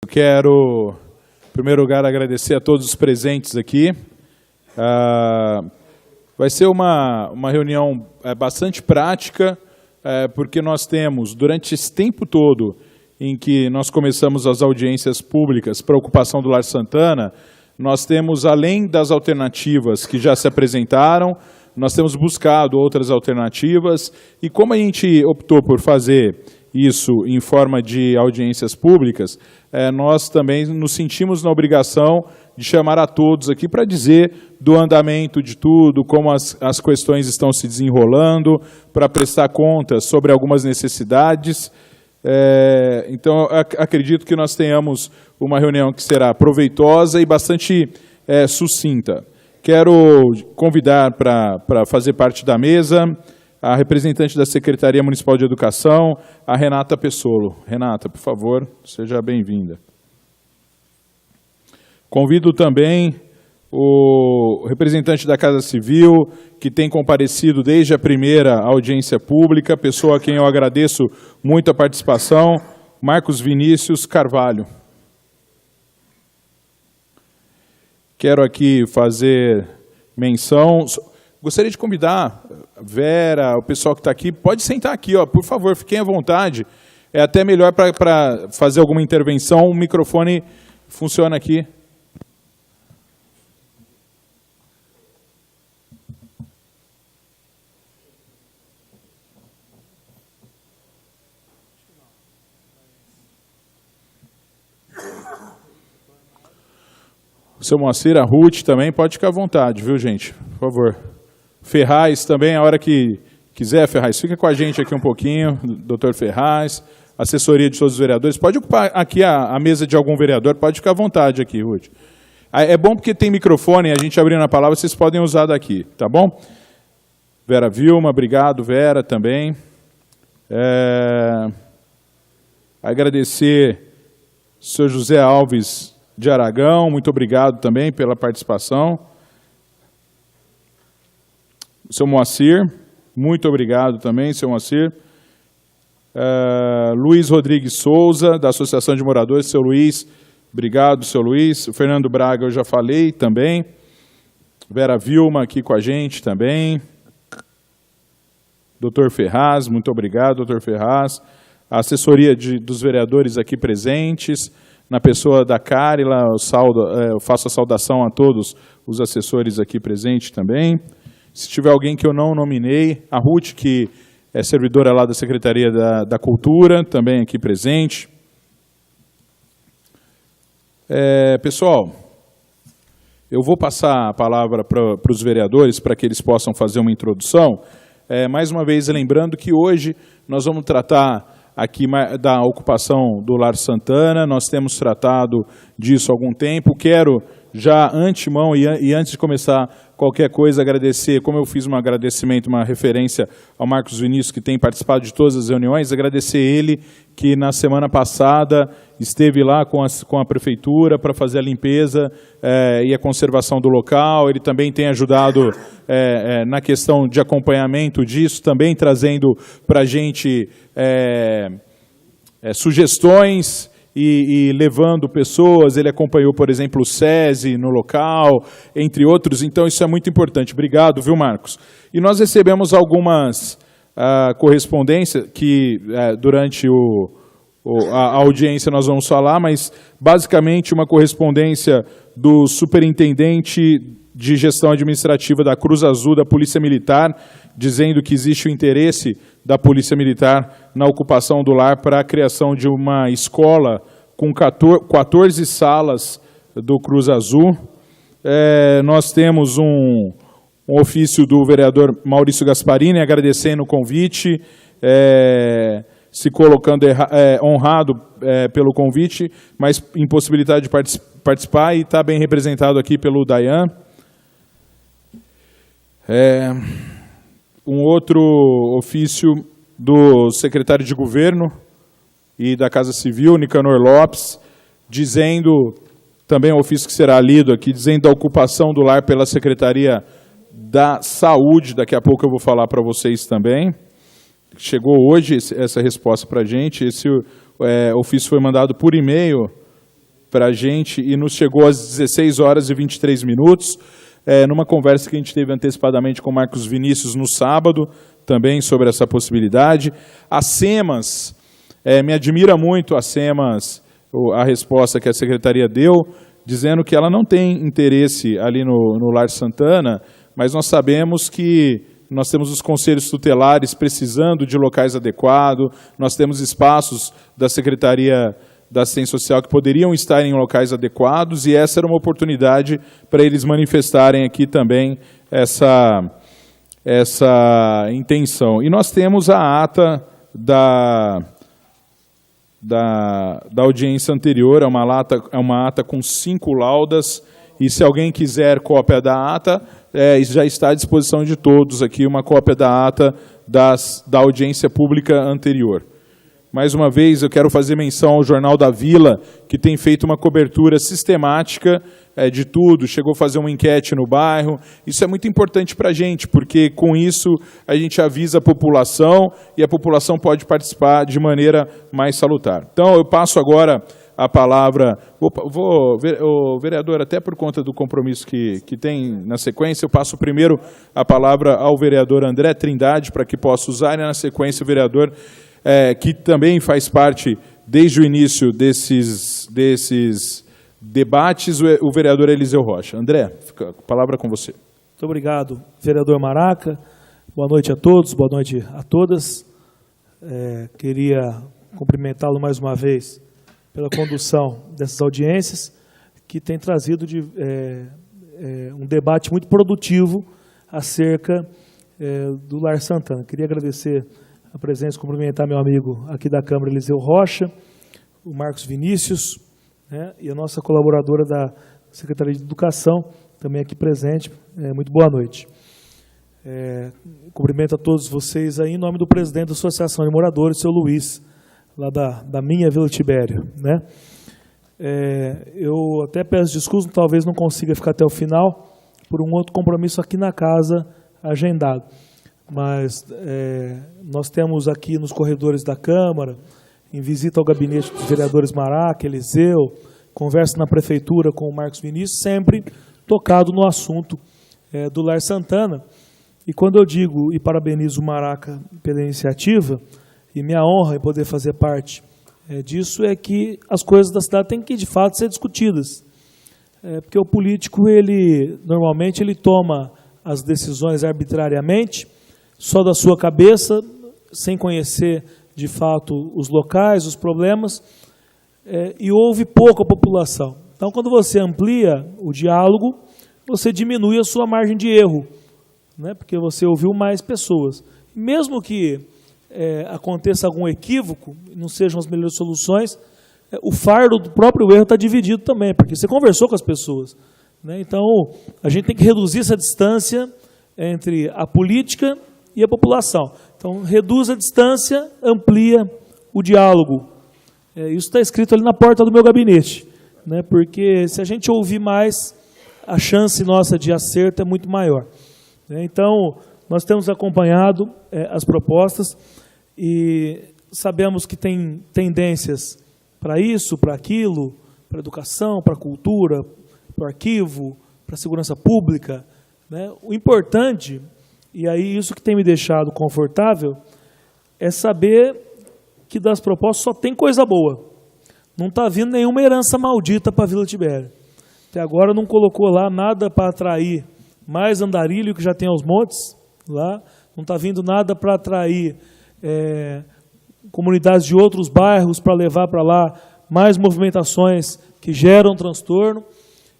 Eu quero, em primeiro lugar, agradecer a todos os presentes aqui. Vai ser uma reunião bastante prática, porque nós temos, durante esse tempo todo em que nós começamos as audiências públicas para a ocupação do Lar Santana, nós temos, além das alternativas que já se apresentaram, nós temos buscado outras alternativas, e como a gente optou por fazer isso em forma de audiências públicas, nós também nos sentimos na obrigação de chamar a todos aqui para dizer do andamento de tudo, como as questões estão se desenrolando, para prestar contas sobre algumas necessidades. Então, acredito que nós tenhamos uma reunião que será proveitosa e bastante sucinta. Quero convidar para fazer parte da mesa a representante da Secretaria Municipal de Educação, a Renata Pessolo. Renata, por favor, seja bem-vinda. Convido também o representante da Casa Civil, que tem comparecido desde a primeira audiência pública, pessoa a quem eu agradeço muito a participação, Marcos Vinícius Carvalho. Quero aqui fazer menção. Gostaria de convidar a Vera, o pessoal que está aqui, pode sentar aqui, ó, por favor, fiquem à vontade. É até melhor para fazer alguma intervenção, o microfone funciona aqui. O seu Moacir, a Ruth também, pode ficar à vontade, viu, gente? Por favor. Ferraz também, a hora que quiser, Ferraz, fica com a gente aqui um pouquinho, doutor Ferraz, assessoria de todos os vereadores. Pode ocupar aqui a mesa de algum vereador, pode ficar à vontade aqui, Ruth. É bom porque tem microfone, a gente abrindo a palavra, vocês podem usar daqui, tá bom? Vera Vilma, obrigado, Vera, também. Agradecer o senhor José Alves de Aragão, muito obrigado também pela participação. O seu Moacir, muito obrigado também, seu Moacir. Luiz Rodrigues Souza, da Associação de Moradores, seu Luiz, obrigado, seu Luiz. O Fernando Braga, eu já falei também. Vera Vilma aqui com a gente também. Doutor Ferraz, muito obrigado, doutor Ferraz. A assessoria dos vereadores aqui presentes, na pessoa da Carila, eu faço a saudação a todos os assessores aqui presentes também. Se tiver alguém que eu não nominei, a Ruth, que é servidora lá da Secretaria da Cultura, também aqui presente. Pessoal, eu vou passar a palavra para os vereadores, para que eles possam fazer uma introdução. Mais uma vez, lembrando que hoje nós vamos tratar aqui da ocupação do Lar Santana, nós temos tratado disso há algum tempo. Quero já antemão e antes de começar qualquer coisa agradecer, como eu fiz um agradecimento, uma referência ao Marcos Vinícius, que tem participado de todas as reuniões, agradecer ele que na semana passada esteve lá com a prefeitura para fazer a limpeza e a conservação do local. Ele também tem ajudado na questão de acompanhamento disso, também trazendo para a gente sugestões e levando pessoas. Ele acompanhou, por exemplo, o SESI no local, entre outros, então isso é muito importante. Obrigado, viu, Marcos? E nós recebemos algumas correspondências que durante a audiência nós vamos falar, mas basicamente uma correspondência do superintendente de gestão administrativa da Cruz Azul, da Polícia Militar, dizendo que existe o interesse da Polícia Militar na ocupação do lar para a criação de uma escola com 14 salas do Cruz Azul. Nós temos um ofício do vereador Maurício Gasparini, agradecendo o convite, se colocando honrado pelo convite, mas impossibilidade de participar, e está bem representado aqui pelo Dayan. Um outro ofício do secretário de Governo e da Casa Civil, Nicanor Lopes, dizendo, também um ofício que será lido aqui, dizendo da ocupação do lar pela Secretaria da Saúde. Daqui a pouco eu vou falar para vocês também. Chegou hoje essa resposta para a gente. Esse ofício foi mandado por e-mail para a gente e nos chegou às 16 horas e 23 minutos, numa conversa que a gente teve antecipadamente com o Marcos Vinícius no sábado, também sobre essa possibilidade. A SEMAS, me admira muito a SEMAS, a resposta que a Secretaria deu, dizendo que ela não tem interesse ali no Lar Santana, mas nós sabemos que nós temos os conselhos tutelares precisando de locais adequados, nós temos espaços da Secretaria da Assistência Social que poderiam estar em locais adequados, e essa era uma oportunidade para eles manifestarem aqui também essa intenção. E nós temos a ata da audiência anterior, é uma ata com 5 laudas, e se alguém quiser cópia da ata, já está à disposição de todos aqui uma cópia da ata da audiência pública anterior. Mais uma vez, eu quero fazer menção ao Jornal da Vila, que tem feito uma cobertura sistemática de tudo, chegou a fazer uma enquete no bairro. Isso é muito importante para a gente, porque com isso a gente avisa a população e a população pode participar de maneira mais salutar. Então, eu passo agora a palavra, o vereador, até por conta do compromisso que tem na sequência, eu passo primeiro a palavra ao vereador André Trindade, para que possa usar, e na sequência o vereador, que também faz parte desde o início desses debates, o vereador Eliseu Rocha. André, fica a palavra com você. Muito obrigado, vereador Maraca. Boa noite a todos, boa noite a todas. Queria cumprimentá-lo mais uma vez pela condução dessas audiências, que tem trazido um debate muito produtivo acerca do Lar Santana. Queria agradecer a presença, cumprimentar meu amigo aqui da Câmara, Eliseu Rocha, o Marcos Vinícius, e a nossa colaboradora da Secretaria de Educação, também aqui presente. Muito boa noite. Cumprimento a todos vocês aí, em nome do presidente da Associação de Moradores, seu Luiz, lá da minha Vila Tibério. Eu até peço desculpas, talvez não consiga ficar até o final, por um outro compromisso aqui na casa agendado. Mas nós temos aqui nos corredores da Câmara, em visita ao gabinete dos vereadores Maraca, Eliseu, conversa na Prefeitura com o Marcos Vinícius, sempre tocado no assunto do Lar Santana. E quando eu digo e parabenizo o Maraca pela iniciativa, e minha honra em poder fazer parte disso, é que as coisas da cidade têm que, de fato, ser discutidas. Porque o político, normalmente, ele toma as decisões arbitrariamente, só da sua cabeça, sem conhecer, de fato, os locais, os problemas, e ouve pouco a população. Então, quando você amplia o diálogo, você diminui a sua margem de erro, porque você ouviu mais pessoas. Mesmo que aconteça algum equívoco, não sejam as melhores soluções, o fardo do próprio erro está dividido também, porque você conversou com as pessoas. Então, a gente tem que reduzir essa distância entre a política e a população. Então, reduz a distância, amplia o diálogo. Isso está escrito ali na porta do meu gabinete, porque se a gente ouvir mais, a chance nossa de acerto é muito maior. Então, nós temos acompanhado as propostas e sabemos que tem tendências para isso, para aquilo, para a educação, para a cultura, para o arquivo, para a segurança pública. O importante, e aí isso que tem me deixado confortável, é saber que das propostas só tem coisa boa. Não está vindo nenhuma herança maldita para a Vila Tibério. Até agora não colocou lá nada para atrair mais andarilho, que já tem aos montes lá. Não está vindo nada para atrair comunidades de outros bairros, para levar para lá mais movimentações que geram transtorno.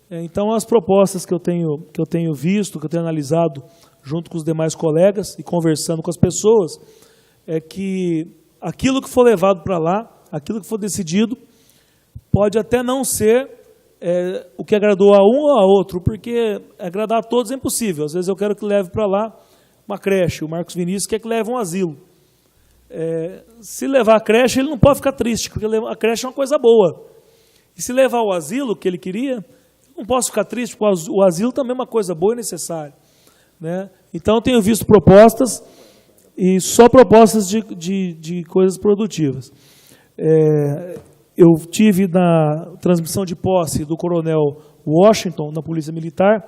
Então, as propostas que eu tenho visto, que eu tenho analisado junto com os demais colegas e conversando com as pessoas, é que aquilo que for levado para lá, aquilo que for decidido, pode até não ser o que agradou a um ou a outro, porque agradar a todos é impossível. Às vezes eu quero que leve para lá uma creche, o Marcos Vinícius quer que leve um asilo. Se levar a creche, ele não pode ficar triste, porque a creche é uma coisa boa. E se levar o asilo, que ele queria, não posso ficar triste, porque o asilo também é uma coisa boa e necessária. Então, eu tenho visto propostas, e só propostas de coisas produtivas. eu tive na transmissão de posse do coronel Washington, na Polícia Militar.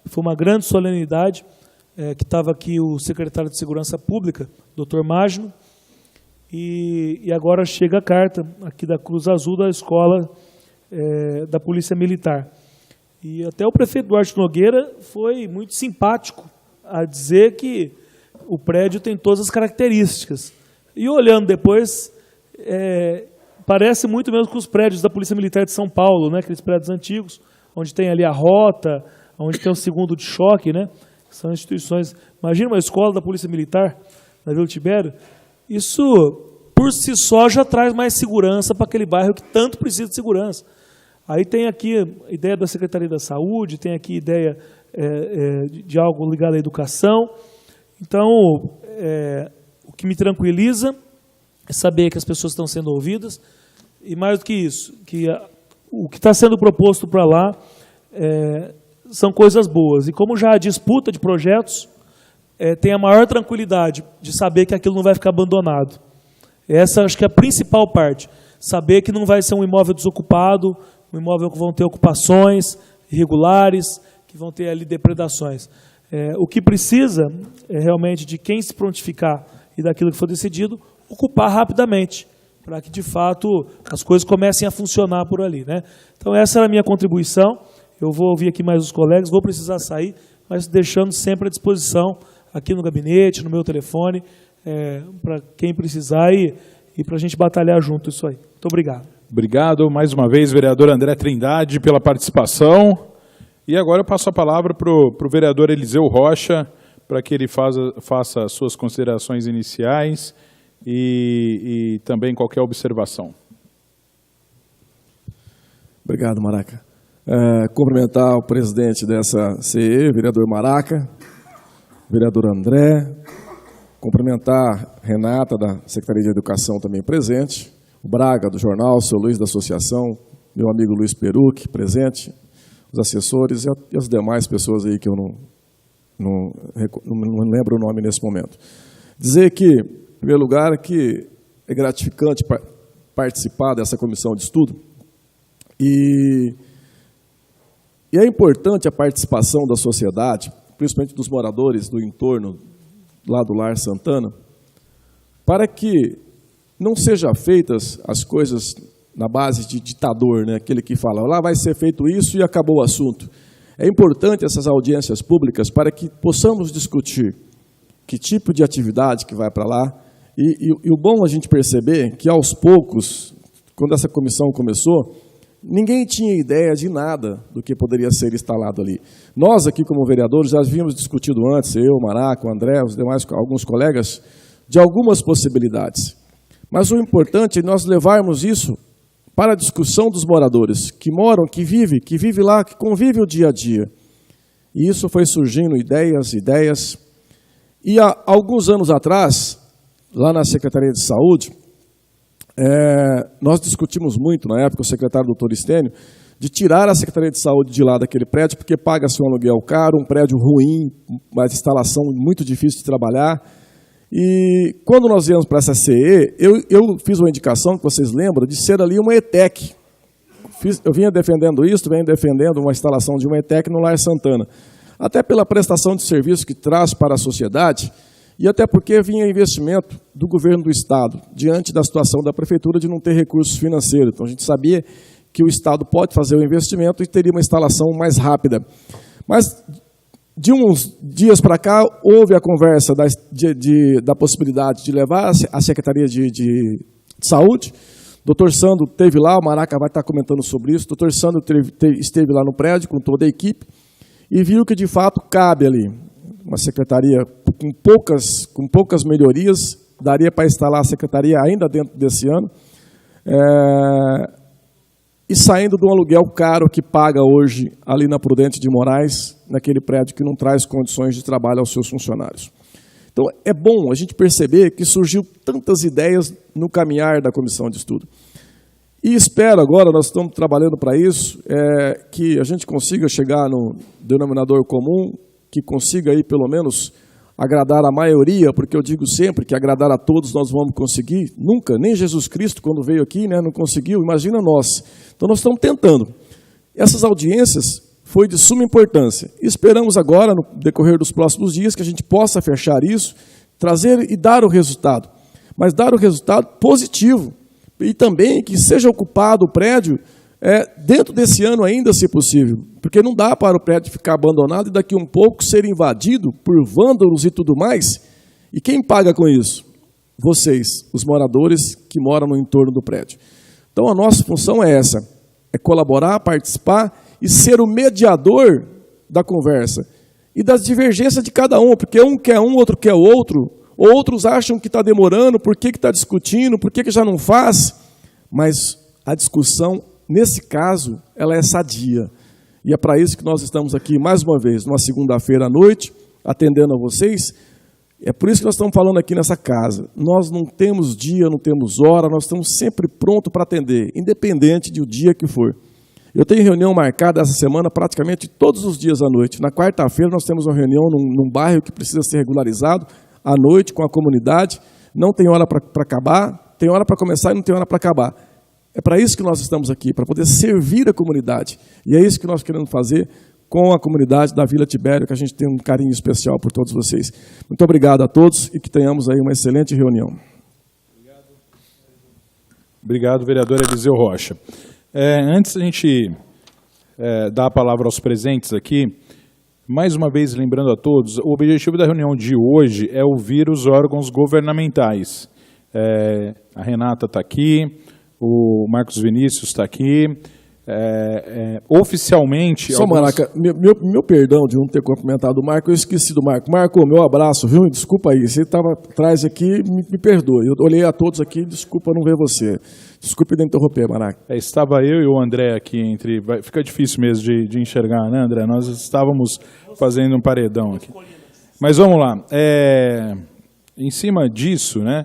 Foi uma grande solenidade, que estava aqui o secretário de Segurança Pública, Dr. Magno, e agora chega a carta aqui da Cruz Azul, da Escola da Polícia Militar. E até o prefeito Duarte Nogueira foi muito simpático a dizer que o prédio tem todas as características. E olhando depois, parece muito mesmo com os prédios da Polícia Militar de São Paulo, né? Aqueles prédios antigos, onde tem ali a rota, onde tem o segundo de choque, né? São instituições. Imagina uma escola da Polícia Militar na Vila Tibério. Isso, por si só, já traz mais segurança para aquele bairro que tanto precisa de segurança. Aí tem aqui a ideia da Secretaria da Saúde, tem aqui ideia de algo ligado à educação. Então, o que me tranquiliza é saber que as pessoas estão sendo ouvidas, e mais do que isso, que o que está sendo proposto para lá são coisas boas. E como já a disputa de projetos, tem a maior tranquilidade de saber que aquilo não vai ficar abandonado. Essa acho que é a principal parte. Saber que não vai ser um imóvel desocupado, um imóvel que vão ter ocupações irregulares, que vão ter ali depredações. O que precisa é realmente de quem se prontificar e daquilo que for decidido, ocupar rapidamente, para que de fato as coisas comecem a funcionar por ali, né? Então essa era a minha contribuição. Eu vou ouvir aqui mais os colegas, vou precisar sair, mas deixando sempre à disposição aqui no gabinete, no meu telefone, para quem precisar e para a gente batalhar junto isso aí. Muito obrigado. Obrigado mais uma vez, vereador André Trindade, pela participação. E agora eu passo a palavra para o vereador Eliseu Rocha, para que ele faça as suas considerações iniciais e também qualquer observação. Obrigado, Maraca. Cumprimentar o presidente dessa CE, vereador Maraca, vereador André, cumprimentar Renata, da Secretaria de Educação, também presente, o Braga, do jornal, o seu Luiz, da associação, meu amigo Luiz Peruc, presente, os assessores e as demais pessoas aí que eu não lembro o nome nesse momento. Dizer que, em primeiro lugar, que é gratificante participar dessa comissão de estudo e é importante a participação da sociedade, principalmente dos moradores do entorno lá do Lar Santana, para que não sejam feitas as coisas na base de ditador, né? Aquele que fala, lá vai ser feito isso e acabou o assunto. É importante essas audiências públicas para que possamos discutir que tipo de atividade que vai para lá e o bom a gente perceber que aos poucos, quando essa comissão começou, ninguém tinha ideia de nada do que poderia ser instalado ali. Nós aqui como vereadores já havíamos discutido antes, eu, Maraca, o André, os demais, alguns colegas, de algumas possibilidades. Mas o importante é nós levarmos isso para a discussão dos moradores, que moram, que vive lá, que convive o dia a dia. E isso foi surgindo ideias. E há alguns anos atrás, lá na Secretaria de Saúde, nós discutimos muito, na época, o secretário doutor Estênio, de tirar a Secretaria de Saúde de lá daquele prédio, porque paga-se um aluguel caro, um prédio ruim, uma instalação muito difícil de trabalhar. E quando nós viemos para essa CE, eu fiz uma indicação, que vocês lembram, de ser ali uma ETEC. Eu vinha defendendo isso, venho defendendo uma instalação de uma ETEC no Lar Santana. Até pela prestação de serviço que traz para a sociedade, e até porque vinha investimento do governo do Estado, diante da situação da Prefeitura de não ter recursos financeiros. Então a gente sabia que o Estado pode fazer o investimento e teria uma instalação mais rápida. Mas de uns dias para cá, houve a conversa da possibilidade de levar a Secretaria de Saúde. O doutor Sandro esteve lá, o Maraca vai estar comentando sobre isso. O doutor Sandro esteve lá no prédio com toda a equipe e viu que, de fato, cabe ali uma secretaria com poucas melhorias, daria para instalar a secretaria ainda dentro desse ano, e saindo de um aluguel caro que paga hoje ali na Prudente de Moraes, naquele prédio que não traz condições de trabalho aos seus funcionários. Então, é bom a gente perceber que surgiu tantas ideias no caminhar da comissão de estudo. E espero agora, nós estamos trabalhando para isso, que a gente consiga chegar no denominador comum, que consiga aí pelo menos agradar a maioria, porque eu digo sempre que agradar a todos nós vamos conseguir, nunca, nem Jesus Cristo quando veio aqui, né, não conseguiu, imagina nós. Então nós estamos tentando. Essas audiências foi de suma importância. Esperamos agora, no decorrer dos próximos dias, que a gente possa fechar isso, trazer e dar o resultado. Mas dar o resultado positivo. E também que seja ocupado o prédio dentro desse ano ainda, se possível. Porque não dá para o prédio ficar abandonado e daqui um pouco ser invadido por vândalos e tudo mais. E quem paga com isso? Vocês, os moradores que moram no entorno do prédio. Então a nossa função é essa, é colaborar, participar e ser o mediador da conversa. E das divergências de cada um, porque um quer um, outro quer o outro. Outros acham que está demorando, por que está discutindo, por que já não faz. Mas a discussão, nesse caso, ela é sadia. E é para isso que nós estamos aqui, mais uma vez, numa segunda-feira à noite, atendendo a vocês. É por isso que nós estamos falando aqui nessa casa. Nós não temos dia, não temos hora, nós estamos sempre prontos para atender, independente do dia que for. Eu tenho reunião marcada essa semana praticamente todos os dias à noite. Na quarta-feira nós temos uma reunião num bairro que precisa ser regularizado, à noite com a comunidade, não tem hora para acabar, tem hora para começar e não tem hora para acabar. É para isso que nós estamos aqui, para poder servir a comunidade. E é isso que nós queremos fazer com a comunidade da Vila Tibério, que a gente tem um carinho especial por todos vocês. Muito obrigado a todos e que tenhamos aí uma excelente reunião. Obrigado, vereador Eliseu Rocha. Antes da gente dar a palavra aos presentes aqui, mais uma vez, lembrando a todos, o objetivo da reunião de hoje é ouvir os órgãos governamentais. A Renata está aqui, o Marcos Vinícius está aqui. Oficialmente... Só, Maraca, meu perdão de não ter cumprimentado o Marco, eu esqueci do Marco. Marco, meu abraço, viu? Desculpa aí, você estava atrás aqui, me perdoe. Eu olhei a todos aqui, desculpa não ver você. Desculpe de interromper, Maraca. Estava eu e o André aqui entre... Fica difícil mesmo de enxergar, né, André? Nós estávamos fazendo um paredão aqui. Mas vamos lá. Em cima disso, né,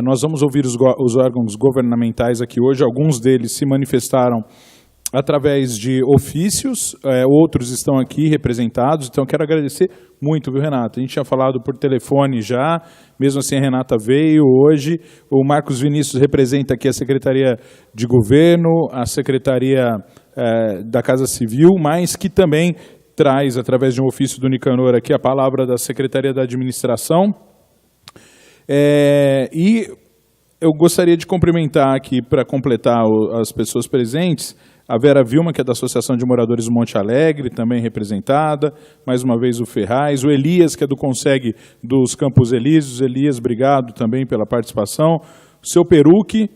nós vamos ouvir os órgãos governamentais aqui hoje. Alguns deles se manifestaram através de ofícios, outros estão aqui representados, então quero agradecer muito, viu, Renata? A gente tinha falado por telefone já, mesmo assim a Renata veio hoje, o Marcos Vinícius representa aqui a Secretaria de Governo, a Secretaria da Casa Civil, mas que também traz, através de um ofício do Nicanor aqui, a palavra da Secretaria da Administração. E eu gostaria de cumprimentar aqui, para completar as pessoas presentes, a Vera Vilma, que é da Associação de Moradores do Monte Alegre, também representada, mais uma vez o Ferraz, o Elias, que é do Conseg dos Campos Elíseos. Elias, obrigado também pela participação. O seu Peruque,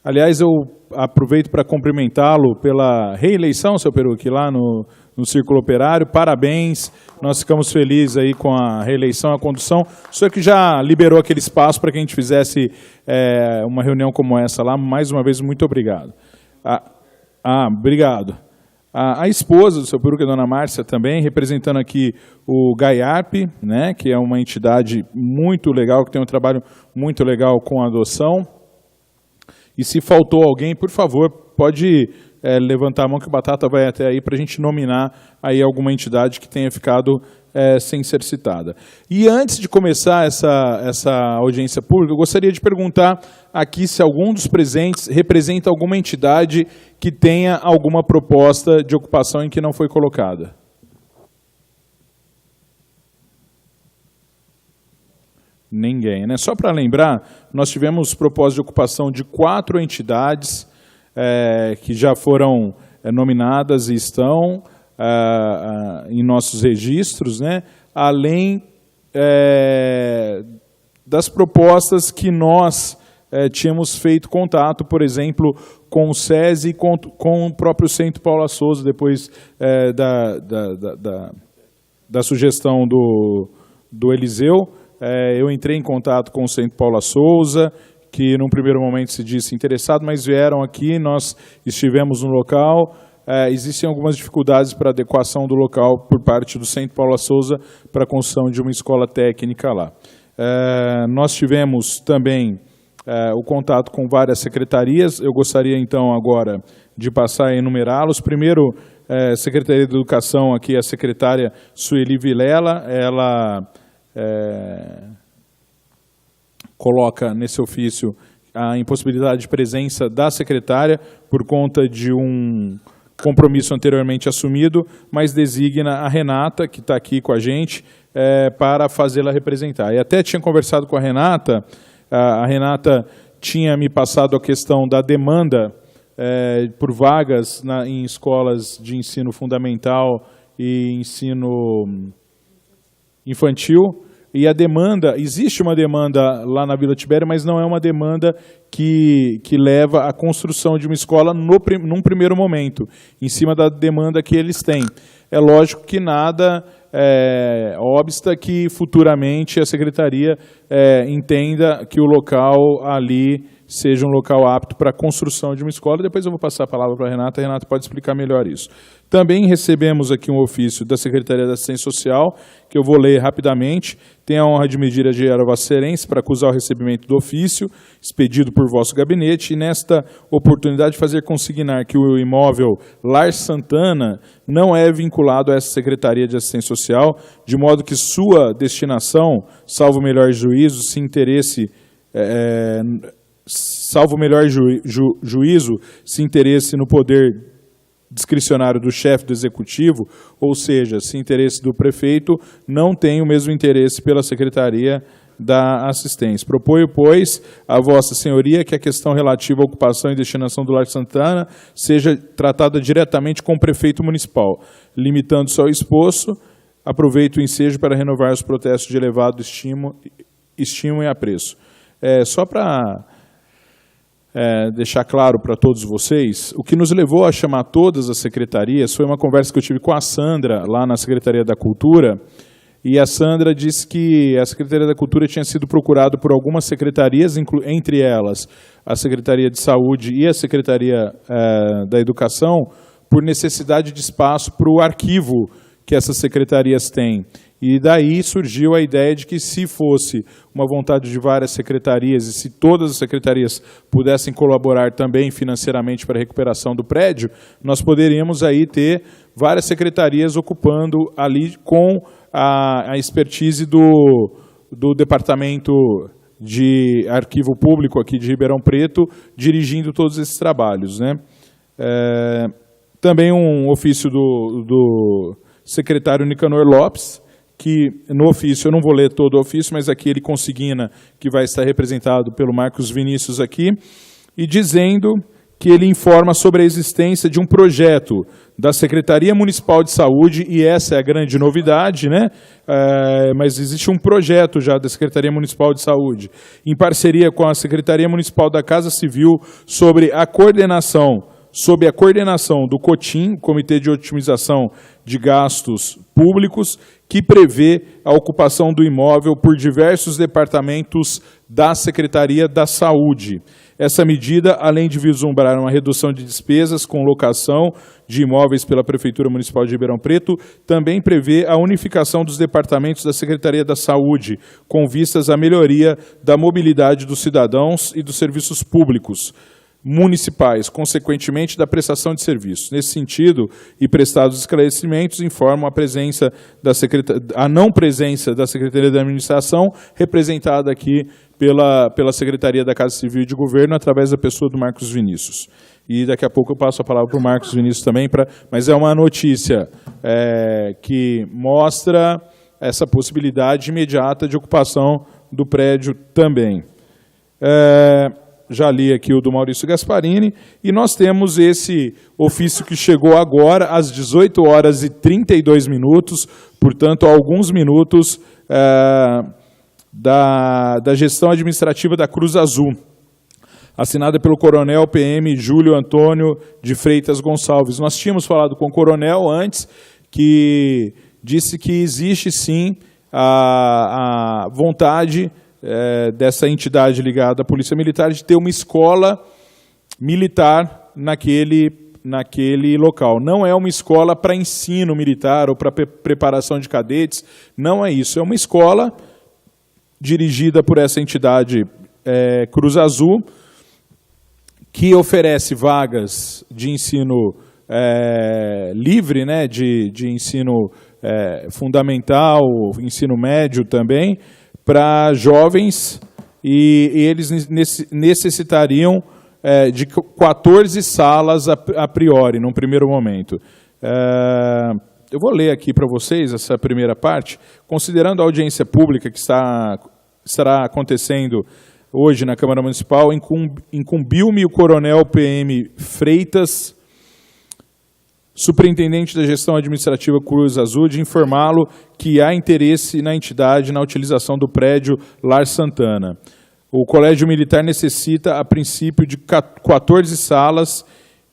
aliás, eu aproveito para cumprimentá-lo pela reeleição, seu Peruque, lá no Círculo Operário. Parabéns, nós ficamos felizes aí com a reeleição, a condução. O senhor que já liberou aquele espaço para que a gente fizesse uma reunião como essa lá, mais uma vez, muito obrigado. Obrigado. A esposa do seu Peruque, a dona Márcia, também, representando aqui o GAIARP, né, que é uma entidade muito legal, que tem um trabalho muito legal com a adoção. E se faltou alguém, por favor, pode levantar a mão que o Batata vai até aí para a gente nominar aí alguma entidade que tenha ficado sem ser citada. E antes de começar essa audiência pública, eu gostaria de perguntar aqui se algum dos presentes representa alguma entidade que tenha alguma proposta de ocupação em que não foi colocada. Ninguém, né? Só para lembrar, nós tivemos proposta de ocupação de 4 entidades que já foram nominadas e estão em nossos registros, né? Além das propostas que nós tínhamos feito contato, por exemplo, com o SESI e com o próprio Centro Paula Souza, depois da sugestão do Eliseu. Eu entrei em contato com o Centro Paula Souza, que num primeiro momento se disse interessado, mas vieram aqui, nós estivemos no local. Existem algumas dificuldades para adequação do local por parte do Centro Paula Souza para a construção de uma escola técnica lá. Nós tivemos também o contato com várias secretarias. Eu gostaria então agora de passar a enumerá-los. Primeiro, Secretaria de Educação, aqui a secretária Sueli Vilela, ela coloca nesse ofício a impossibilidade de presença da secretária por conta de um compromisso anteriormente assumido, mas designa a Renata, que está aqui com a gente, para fazê-la representar. E até tinha conversado com a Renata tinha me passado a questão da demanda por vagas em escolas de ensino fundamental e ensino infantil, e a demanda, existe uma demanda lá na Vila Tibério, mas não é uma demanda que leva à construção de uma escola num primeiro momento, em cima da demanda que eles têm. É lógico que nada obsta que futuramente a Secretaria entenda que o local ali seja um local apto para a construção de uma escola. Depois eu vou passar a palavra para a Renata pode explicar melhor isso. Também recebemos aqui um ofício da Secretaria da Assistência Social, que eu vou ler rapidamente. Tenho a honra de medir a diária vossa para acusar o recebimento do ofício, expedido por vosso gabinete, e nesta oportunidade fazer consignar que o imóvel Lar Santana não é vinculado a essa Secretaria de Assistência Social, de modo que sua destinação, salvo o melhor juízo, se interesse no poder discricionário do chefe do executivo, ou seja, se interesse do prefeito, não tem o mesmo interesse pela Secretaria da Assistência. Proponho, pois, a Vossa Senhoria que a questão relativa à ocupação e destinação do Lar Santana seja tratada diretamente com o prefeito municipal. Limitando-se ao exposto, aproveito o ensejo para renovar os protestos de elevado estima e apreço. Só para deixar claro para todos vocês, o que nos levou a chamar todas as secretarias foi uma conversa que eu tive com a Sandra, lá na Secretaria da Cultura, e a Sandra disse que a Secretaria da Cultura tinha sido procurada por algumas secretarias, entre elas a Secretaria de Saúde e a Secretaria da Educação, por necessidade de espaço para o arquivo que essas secretarias têm. E daí surgiu a ideia de que, se fosse uma vontade de várias secretarias e se todas as secretarias pudessem colaborar também financeiramente para a recuperação do prédio, nós poderíamos aí ter várias secretarias ocupando ali com a expertise do Departamento de Arquivo Público aqui de Ribeirão Preto, dirigindo todos esses trabalhos, né? Também um ofício do secretário Nicanor Lopes, que no ofício, eu não vou ler todo o ofício, mas aqui ele consigna que vai estar representado pelo Marcos Vinícius aqui, e dizendo que ele informa sobre a existência de um projeto da Secretaria Municipal de Saúde, e essa é a grande novidade, né? Mas existe um projeto já da Secretaria Municipal de Saúde, em parceria com a Secretaria Municipal da Casa Civil, sobre a coordenação sob a coordenação do COTIM, Comitê de Otimização de Gastos Públicos, que prevê a ocupação do imóvel por diversos departamentos da Secretaria da Saúde. Essa medida, além de vislumbrar uma redução de despesas com locação de imóveis pela Prefeitura Municipal de Ribeirão Preto, também prevê a unificação dos departamentos da Secretaria da Saúde, com vistas à melhoria da mobilidade dos cidadãos e dos serviços públicos municipais, consequentemente da prestação de serviços. Nesse sentido, e prestados esclarecimentos, informam a não presença da Secretaria da Administração, representada aqui pela Secretaria da Casa Civil e de Governo, através da pessoa do Marcos Vinícius. E daqui a pouco eu passo a palavra para o Marcos Vinícius também, mas é uma notícia que mostra essa possibilidade imediata de ocupação do prédio também. Já li aqui o do Maurício Gasparini, e nós temos esse ofício que chegou agora, às 18h32, portanto, há alguns minutos, da gestão administrativa da Cruz Azul, assinada pelo Coronel PM Júlio Antônio de Freitas Gonçalves. Nós tínhamos falado com o Coronel antes, que disse que existe sim a vontade dessa entidade ligada à Polícia Militar de ter uma escola militar naquele local. Não é uma escola para ensino militar ou para preparação de cadetes, não é isso. É uma escola dirigida por essa entidade Cruz Azul, que oferece vagas de ensino livre, né, de ensino fundamental, ensino médio também, para jovens, e eles necessitariam de 14 salas a priori, num primeiro momento. Eu vou ler aqui para vocês essa primeira parte. Considerando a audiência pública que estará acontecendo hoje na Câmara Municipal, incumbiu-me o coronel PM Freitas, superintendente da gestão administrativa Cruz Azul, de informá-lo que há interesse na entidade na utilização do prédio Lar Santana. O Colégio Militar necessita, a princípio, de 14 salas,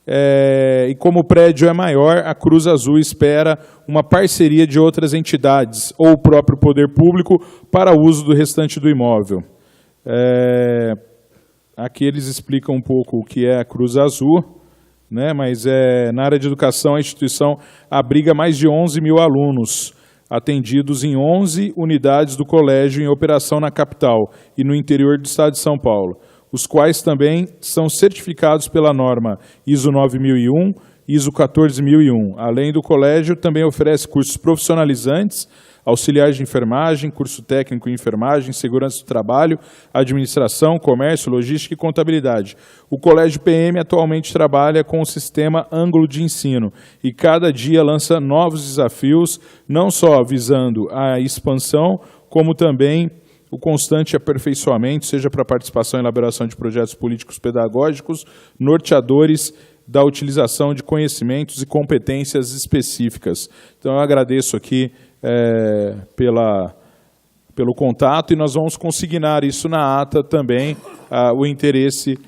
e como o prédio é maior, a Cruz Azul espera uma parceria de outras entidades ou o próprio poder público para o uso do restante do imóvel. Aqui eles explicam um pouco o que é a Cruz Azul, né, mas na área de educação a instituição abriga mais de 11 mil alunos, atendidos em 11 unidades do colégio em operação na capital e no interior do estado de São Paulo, os quais também são certificados pela norma ISO 9001, ISO 14001. Além do colégio, também oferece cursos profissionalizantes, auxiliar de enfermagem, curso técnico em enfermagem, segurança do trabalho, administração, comércio, logística e contabilidade. O Colégio PM atualmente trabalha com o sistema Ângulo de Ensino e cada dia lança novos desafios, não só visando a expansão, como também o constante aperfeiçoamento, seja para participação em elaboração de projetos políticos pedagógicos, norteadores da utilização de conhecimentos e competências específicas. Então, eu agradeço aqui pelo contato, e nós vamos consignar isso na ata também, o interesse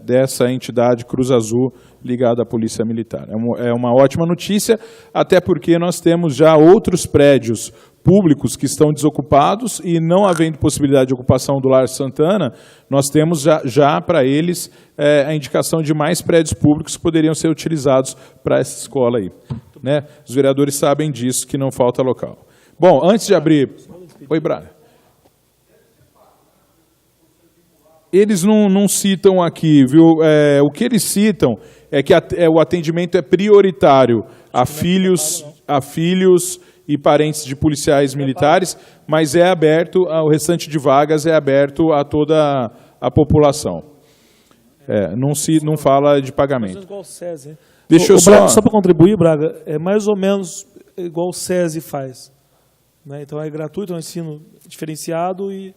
dessa entidade Cruz Azul ligada à Polícia Militar. É uma ótima notícia, até porque nós temos já outros prédios públicos que estão desocupados, e não havendo possibilidade de ocupação do Lar Santana, nós temos já para eles a indicação de mais prédios públicos que poderiam ser utilizados para essa escola aí. Né? Os vereadores sabem disso, que não falta local. Bom, antes de abrir... Oi, Braga. Eles não citam aqui, viu? O que eles citam é que o atendimento é prioritário a filhos e parentes de policiais militares, mas é aberto, o restante de vagas é aberto a toda a população. Não fala de pagamento. Igual o SESI. Deixa eu só para contribuir, Braga, é mais ou menos igual o SESI faz. Né? Então é gratuito, é um ensino diferenciado e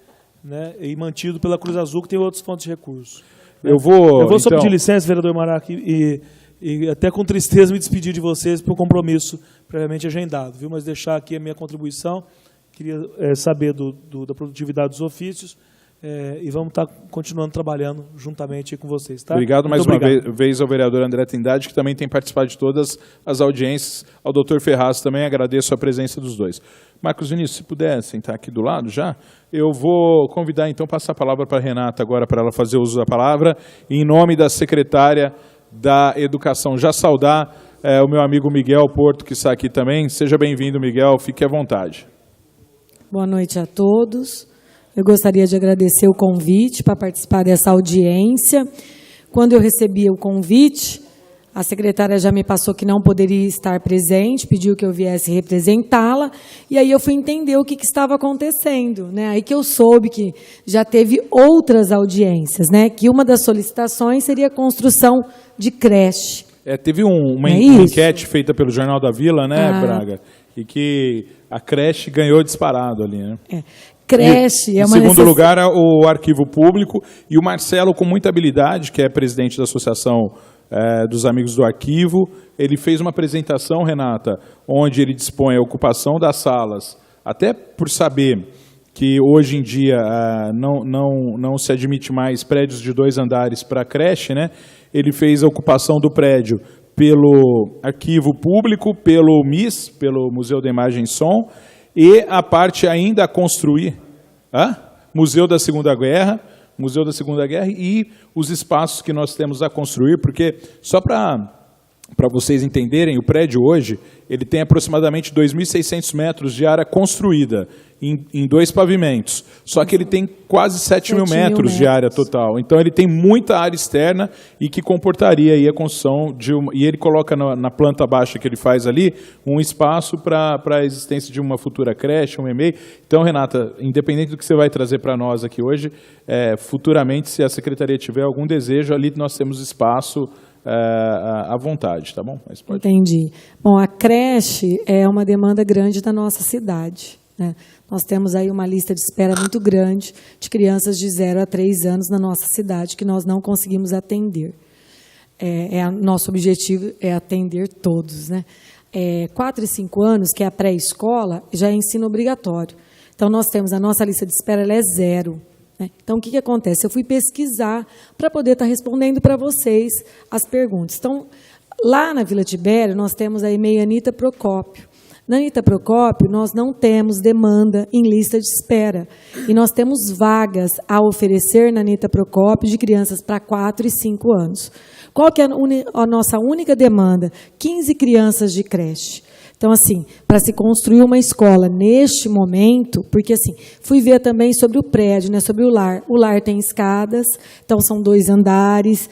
mantido pela Cruz Azul, que tem outras fontes de recursos. Eu vou só pedir licença, vereador Maraca, e até com tristeza me despedir de vocês por compromisso previamente agendado, viu? Mas deixar aqui a minha contribuição. Queria saber da produtividade dos ofícios, e vamos estar continuando trabalhando juntamente com vocês. Tá? Obrigado mais uma vez ao vereador André Trindade, que também tem participado de todas as audiências. Ao doutor Ferraz também agradeço a presença dos dois. Marcos Vinícius, se puder sentar aqui do lado já, eu vou convidar então, passar a palavra para a Renata agora, para ela fazer uso da palavra, em nome da secretária da Educação. Já saudar o meu amigo Miguel Porto, que está aqui também. Seja bem-vindo, Miguel, fique à vontade. Boa noite a todos. Eu gostaria de agradecer o convite para participar dessa audiência. Quando eu recebi o convite, a secretária já me passou que não poderia estar presente, pediu que eu viesse representá-la, e aí eu fui entender o que estava acontecendo. Né? Aí que eu soube que já teve outras audiências, né? Que uma das solicitações seria a construção de creche. Teve uma enquete feita pelo Jornal da Vila, né, Braga? E que a creche ganhou disparado ali, né? Creche é uma necessidade. Em segundo lugar, o arquivo público, e o Marcelo, com muita habilidade, que é presidente da Associação dos Amigos do Arquivo, ele fez uma apresentação, Renata, onde ele dispõe a ocupação das salas, até por saber que hoje em dia não se admite mais prédios de 2 andares para creche, né? Ele fez a ocupação do prédio pelo arquivo público, pelo MIS, pelo Museu da Imagem e Som, e a parte ainda a construir, Museu da Segunda Guerra e os espaços que nós temos a construir, porque, só para Para vocês entenderem, o prédio hoje ele tem aproximadamente 2.600 metros de área construída em 2 pavimentos. Só que ele tem quase 7.000 metros de área total. Então ele tem muita área externa e que comportaria aí a construção de uma... E ele coloca na planta baixa que ele faz ali um espaço para a existência de uma futura creche, um EMEI. Então, Renata, independente do que você vai trazer para nós aqui hoje, futuramente, se a Secretaria tiver algum desejo, ali nós temos espaço à vontade, tá bom? Mas pode... Entendi. Bom, a creche é uma demanda grande da nossa cidade, né? Nós temos aí uma lista de espera muito grande de crianças de 0 a 3 anos na nossa cidade que nós não conseguimos atender. Nosso objetivo é atender todos, né? 4 e 5 anos, que é a pré-escola, já é ensino obrigatório. Então, nós temos a nossa lista de espera, ela é 0. Então, o que acontece? Eu fui pesquisar para poder estar respondendo para vocês as perguntas. Então, lá na Vila Tibério, nós temos a EMEI Anita Procópio. Na Anita Procópio, nós não temos demanda em lista de espera. E nós temos vagas a oferecer na Anita Procópio de crianças para 4 e 5 anos. Qual que é a nossa única demanda? 15 crianças de creche. Então, assim, para se construir uma escola neste momento, porque, assim, fui ver também sobre o prédio, né, sobre o lar. O lar tem escadas, então são 2 andares.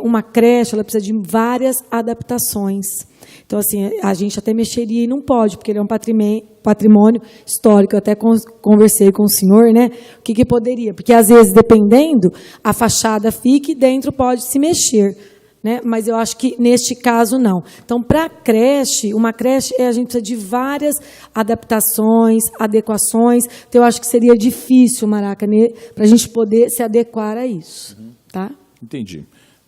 Uma creche, ela precisa de várias adaptações. Então, assim, a gente até mexeria e não pode, porque ele é um patrimônio histórico. Eu até conversei com o senhor, né, o que poderia. Porque, às vezes, dependendo, a fachada fica e dentro pode se mexer. Né? Mas eu acho que, neste caso, não. Então, para a creche, uma creche, a gente precisa de várias adaptações, adequações. Então, eu acho que seria difícil, Maraca, para a gente poder se adequar a isso. Tá? Entendi.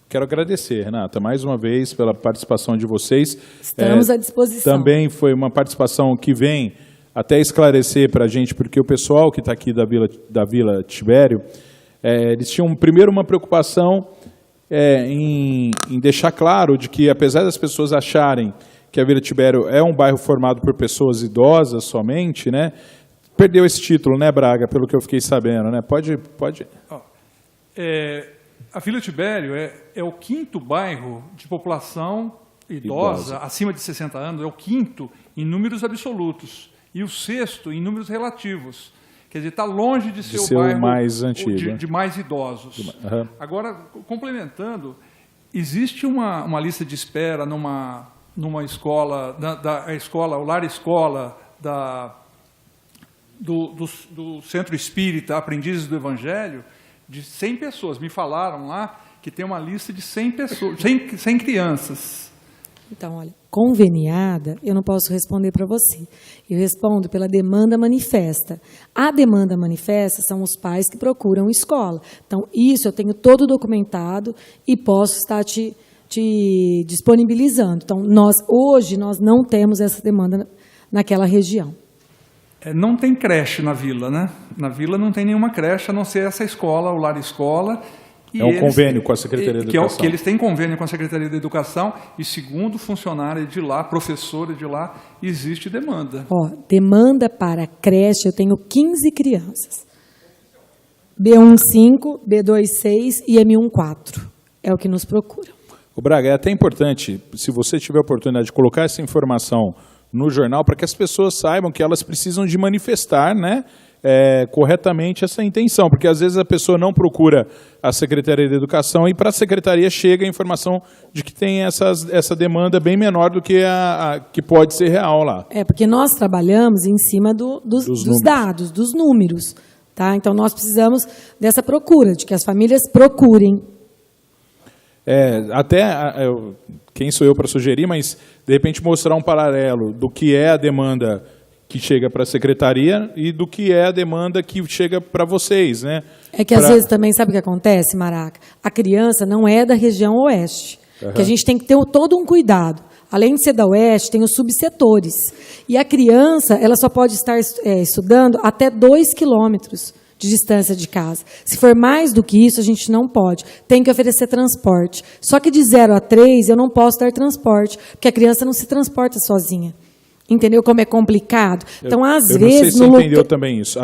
Quero agradecer, Renata, mais uma vez pela participação de vocês. Estamos à disposição. Também foi uma participação que vem até esclarecer para a gente, porque o pessoal que está aqui da Vila Tibério, eles tinham primeiro uma preocupação em deixar claro de que, apesar das pessoas acharem que a Vila Tibério é um bairro formado por pessoas idosas somente, né, perdeu esse título, né, Braga, pelo que eu fiquei sabendo, né? Pode. A Vila Tibério é o 5º bairro de população idosa, acima de 60 anos, é o 5º em números absolutos e o 6º em números relativos. Quer dizer, está longe de ser o bairro mais antigo, de mais idosos. Uhum. Agora, complementando, existe uma lista de espera numa escola, o Lar Escola do Centro Espírita Aprendizes do Evangelho, de 100 pessoas. Me falaram lá que tem uma lista de 100 pessoas, 100 crianças. Então, olha, conveniada, eu não posso responder para você. Eu respondo pela demanda manifesta. A demanda manifesta são os pais que procuram escola. Então, isso eu tenho todo documentado e posso estar te disponibilizando. Então, hoje nós não temos essa demanda naquela região. Não tem creche na vila, né? Na vila não tem nenhuma creche, a não ser essa escola, o Lar Escola. É um convênio com a Secretaria da Educação. Que eles têm convênio com a Secretaria da Educação e, segundo funcionária de lá, professora de lá, existe demanda. Demanda para creche, eu tenho 15 crianças. B1.5, B2.6 e M1.4. É o que nos procuram. O Braga, é até importante, se você tiver a oportunidade de colocar essa informação no jornal, para que as pessoas saibam que elas precisam de manifestar, né, corretamente essa intenção, porque às vezes a pessoa não procura a Secretaria da Educação e para a Secretaria chega a informação de que tem essa demanda bem menor do que a que pode ser real lá. Porque nós trabalhamos em cima dos dados, dos números. Tá? Então, nós precisamos dessa procura, de que as famílias procurem. Quem sou eu para sugerir, mas de repente mostrar um paralelo do que é a demanda que chega para a secretaria e do que é a demanda que chega para vocês, né? Às vezes também, sabe o que acontece, Maraca? A criança não é da região oeste, que a gente tem que ter todo um cuidado. Além de ser da oeste, tem os subsetores. E a criança, ela só pode estar estudando até 2 quilômetros de distância de casa. Se for mais do que isso, a gente não pode. Tem que oferecer transporte. Só que de 0 a 3, eu não posso dar transporte, porque a criança não se transporta sozinha. Entendeu como é complicado? Então, às vezes... não sei se você entendeu também isso.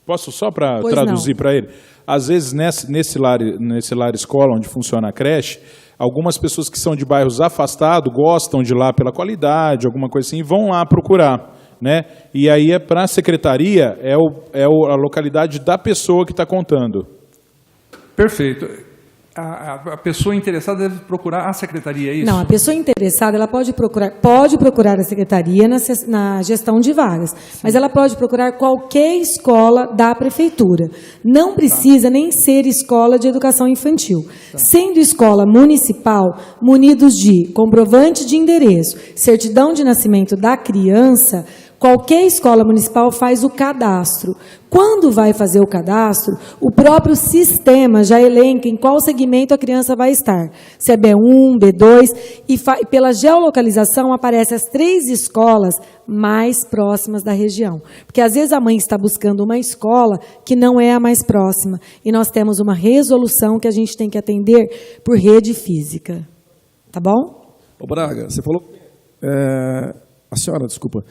Posso só para traduzir para ele? Às vezes, nesse lar escola, onde funciona a creche, algumas pessoas que são de bairros afastados gostam de ir lá pela qualidade, alguma coisa assim, e vão lá procurar, né? E aí para a secretaria a localidade da pessoa que está contando. Perfeito. A pessoa interessada deve procurar a secretaria, é isso? Não, a pessoa interessada ela pode procurar a secretaria na gestão de vagas, mas ela pode procurar qualquer escola da prefeitura. Não precisa nem ser escola de educação infantil. Sendo escola municipal, munidos de comprovante de endereço, certidão de nascimento da criança, qualquer escola municipal faz o cadastro. Quando vai fazer o cadastro, o próprio sistema já elenca em qual segmento a criança vai estar. Se é B1, B2, e pela geolocalização aparecem as 3 escolas mais próximas da região. Porque às vezes a mãe está buscando uma escola que não é a mais próxima. E nós temos uma resolução que a gente tem que atender por rede física. Tá bom? Ô Braga, você falou... a senhora, desculpa.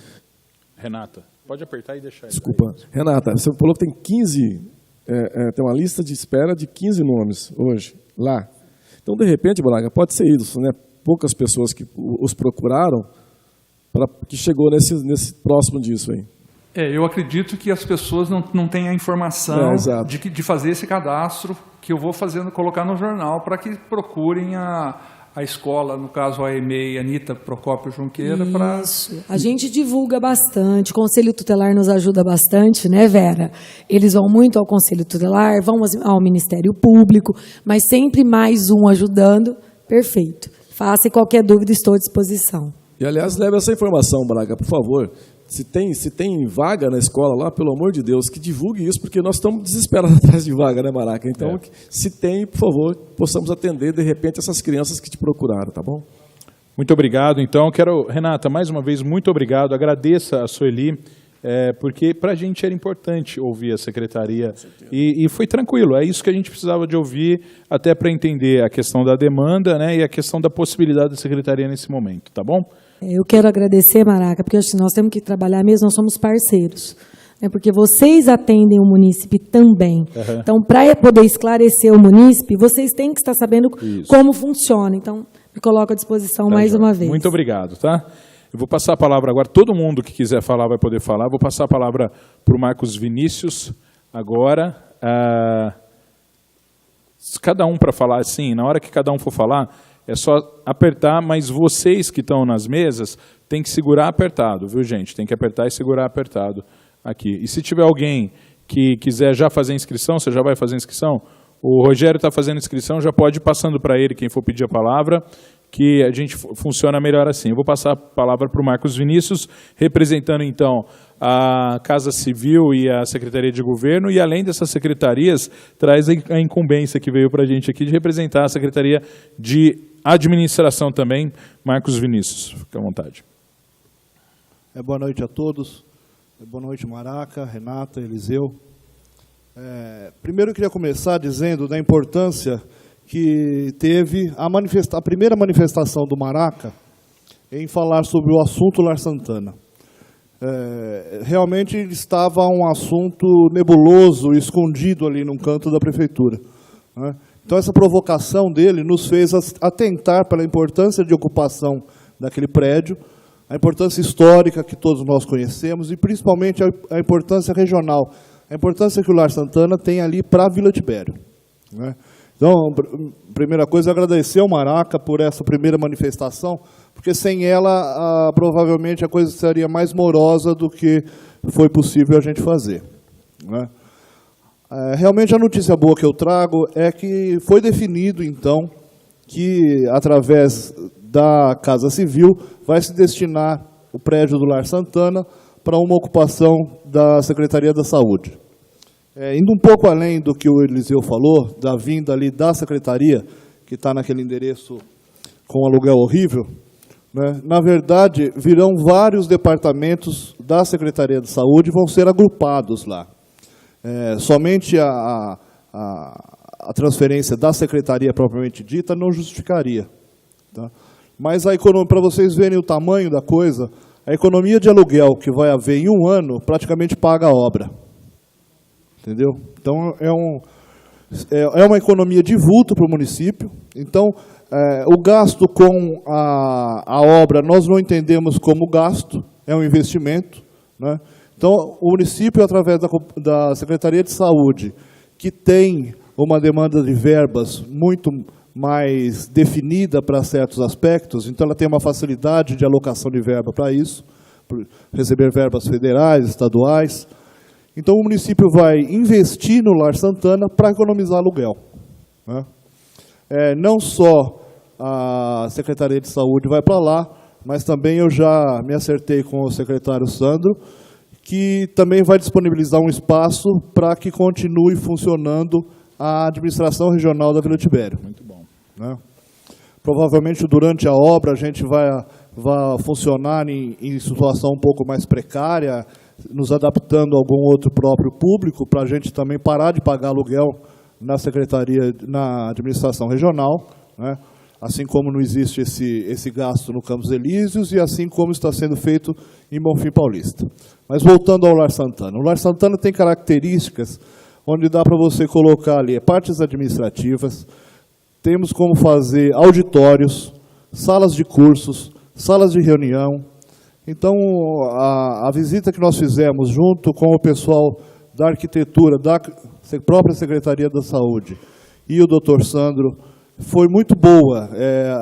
Renata, pode apertar e deixar. Desculpa. Renata, você falou que tem 15, tem uma lista de espera de 15 nomes hoje, lá. Então, de repente, Braga, pode ser isso, né? Poucas pessoas que os procuraram, que chegou nesse próximo disso aí. Eu acredito que as pessoas não têm a informação de fazer esse cadastro que eu vou colocar no jornal para que procurem a escola, no caso a EMEI, Anita Procópio Junqueira. Isso. A gente divulga bastante, o Conselho Tutelar nos ajuda bastante, né, Vera? Eles vão muito ao Conselho Tutelar, vão ao Ministério Público, mas sempre mais um ajudando. Perfeito. Faça, e qualquer dúvida, estou à disposição. E, aliás, leve essa informação, Braga, por favor. Se tem vaga na escola lá, pelo amor de Deus, que divulgue isso, porque nós estamos desesperados atrás de vaga, né, Maraca? Então, se tem, por favor, possamos atender, de repente, essas crianças que te procuraram, tá bom? Muito obrigado. Então, Renata, mais uma vez, muito obrigado. Agradeça a Sueli, porque para a gente era importante ouvir a secretaria. E foi tranquilo, é isso que a gente precisava de ouvir, até para entender a questão da demanda, né, e a questão da possibilidade da secretaria nesse momento, tá bom? Eu quero agradecer, Maraca, porque nós temos que trabalhar mesmo, nós somos parceiros. Porque vocês atendem o munícipe também. Uhum. Então, para poder esclarecer o munícipe, vocês têm que estar sabendo como funciona. Então, me coloco à disposição mais uma vez. Muito obrigado, tá? Eu vou passar a palavra agora, todo mundo que quiser falar vai poder falar. Vou passar a palavra para o Marcos Vinícius agora. Cada um para falar assim, na hora que cada um for falar, é só apertar, mas vocês que estão nas mesas têm que segurar apertado, viu, gente? Tem que apertar e segurar apertado aqui. E se tiver alguém que quiser já fazer inscrição, você já vai fazer inscrição? O Rogério está fazendo inscrição, já pode ir passando para ele, quem for pedir a palavra, que a gente funciona melhor assim. Eu vou passar a palavra para o Marcos Vinícius, representando, então, a Casa Civil e a Secretaria de Governo, e além dessas secretarias, traz a incumbência que veio para a gente aqui de representar a Secretaria de Administração também. Marcos Vinícius, fica à vontade. Boa noite a todos. Boa noite, Maraca, Renata, Eliseu. Primeiro eu queria começar dizendo da importância que teve a primeira manifestação do Maraca em falar sobre o assunto Lar Santana. Realmente estava um assunto nebuloso, escondido ali num canto da prefeitura, né? Então essa provocação dele nos fez atentar pela importância de ocupação daquele prédio, a importância histórica que todos nós conhecemos e principalmente a importância regional, a importância que o Lar Santana tem ali para a Vila Tibério, né? Então, primeira coisa, agradecer ao Maraca por essa primeira manifestação, porque sem ela, provavelmente, a coisa seria mais morosa do que foi possível a gente fazer, né? Realmente, a notícia boa que eu trago é que foi definido, então, que, através da Casa Civil, vai se destinar o prédio do Lar Santana para uma ocupação da Secretaria da Saúde. Indo um pouco além do que o Eliseu falou, da vinda ali da Secretaria, que está naquele endereço com aluguel horrível, né, na verdade, virão vários departamentos da Secretaria da Saúde e vão ser agrupados lá. Somente a transferência da Secretaria propriamente dita não justificaria, tá? Mas a economia, para vocês verem o tamanho da coisa, a economia de aluguel que vai haver em um ano praticamente paga a obra. Entendeu? Então, é uma economia de vulto para o município. Então, O gasto com a obra, nós não entendemos como gasto, é um investimento, né? Então, o município, através da Secretaria de Saúde, que tem uma demanda de verbas muito mais definida para certos aspectos, então ela tem uma facilidade de alocação de verba para isso, receber verbas federais, estaduais. Então, o município vai investir no Lar Santana para economizar aluguel, né? Não só a Secretaria de Saúde vai para lá, mas também eu já me acertei com o secretário Sandro, que também vai disponibilizar um espaço para que continue funcionando a administração regional da Vila Tibério. Muito bom. Né? Provavelmente, durante a obra, a gente vai funcionar em situação um pouco mais precária, nos adaptando a algum outro próprio público, para a gente também parar de pagar aluguel na Secretaria, na administração regional, né? Assim como não existe esse gasto no Campos Elíseos e assim como está sendo feito em Bonfim Paulista. Mas voltando ao Lar Santana. O Lar Santana tem características onde dá para você colocar ali partes administrativas, temos como fazer auditórios, salas de cursos, salas de reunião. Então, a visita que nós fizemos junto com o pessoal da arquitetura, da própria Secretaria da Saúde e o Dr. Sandro, foi muito boa.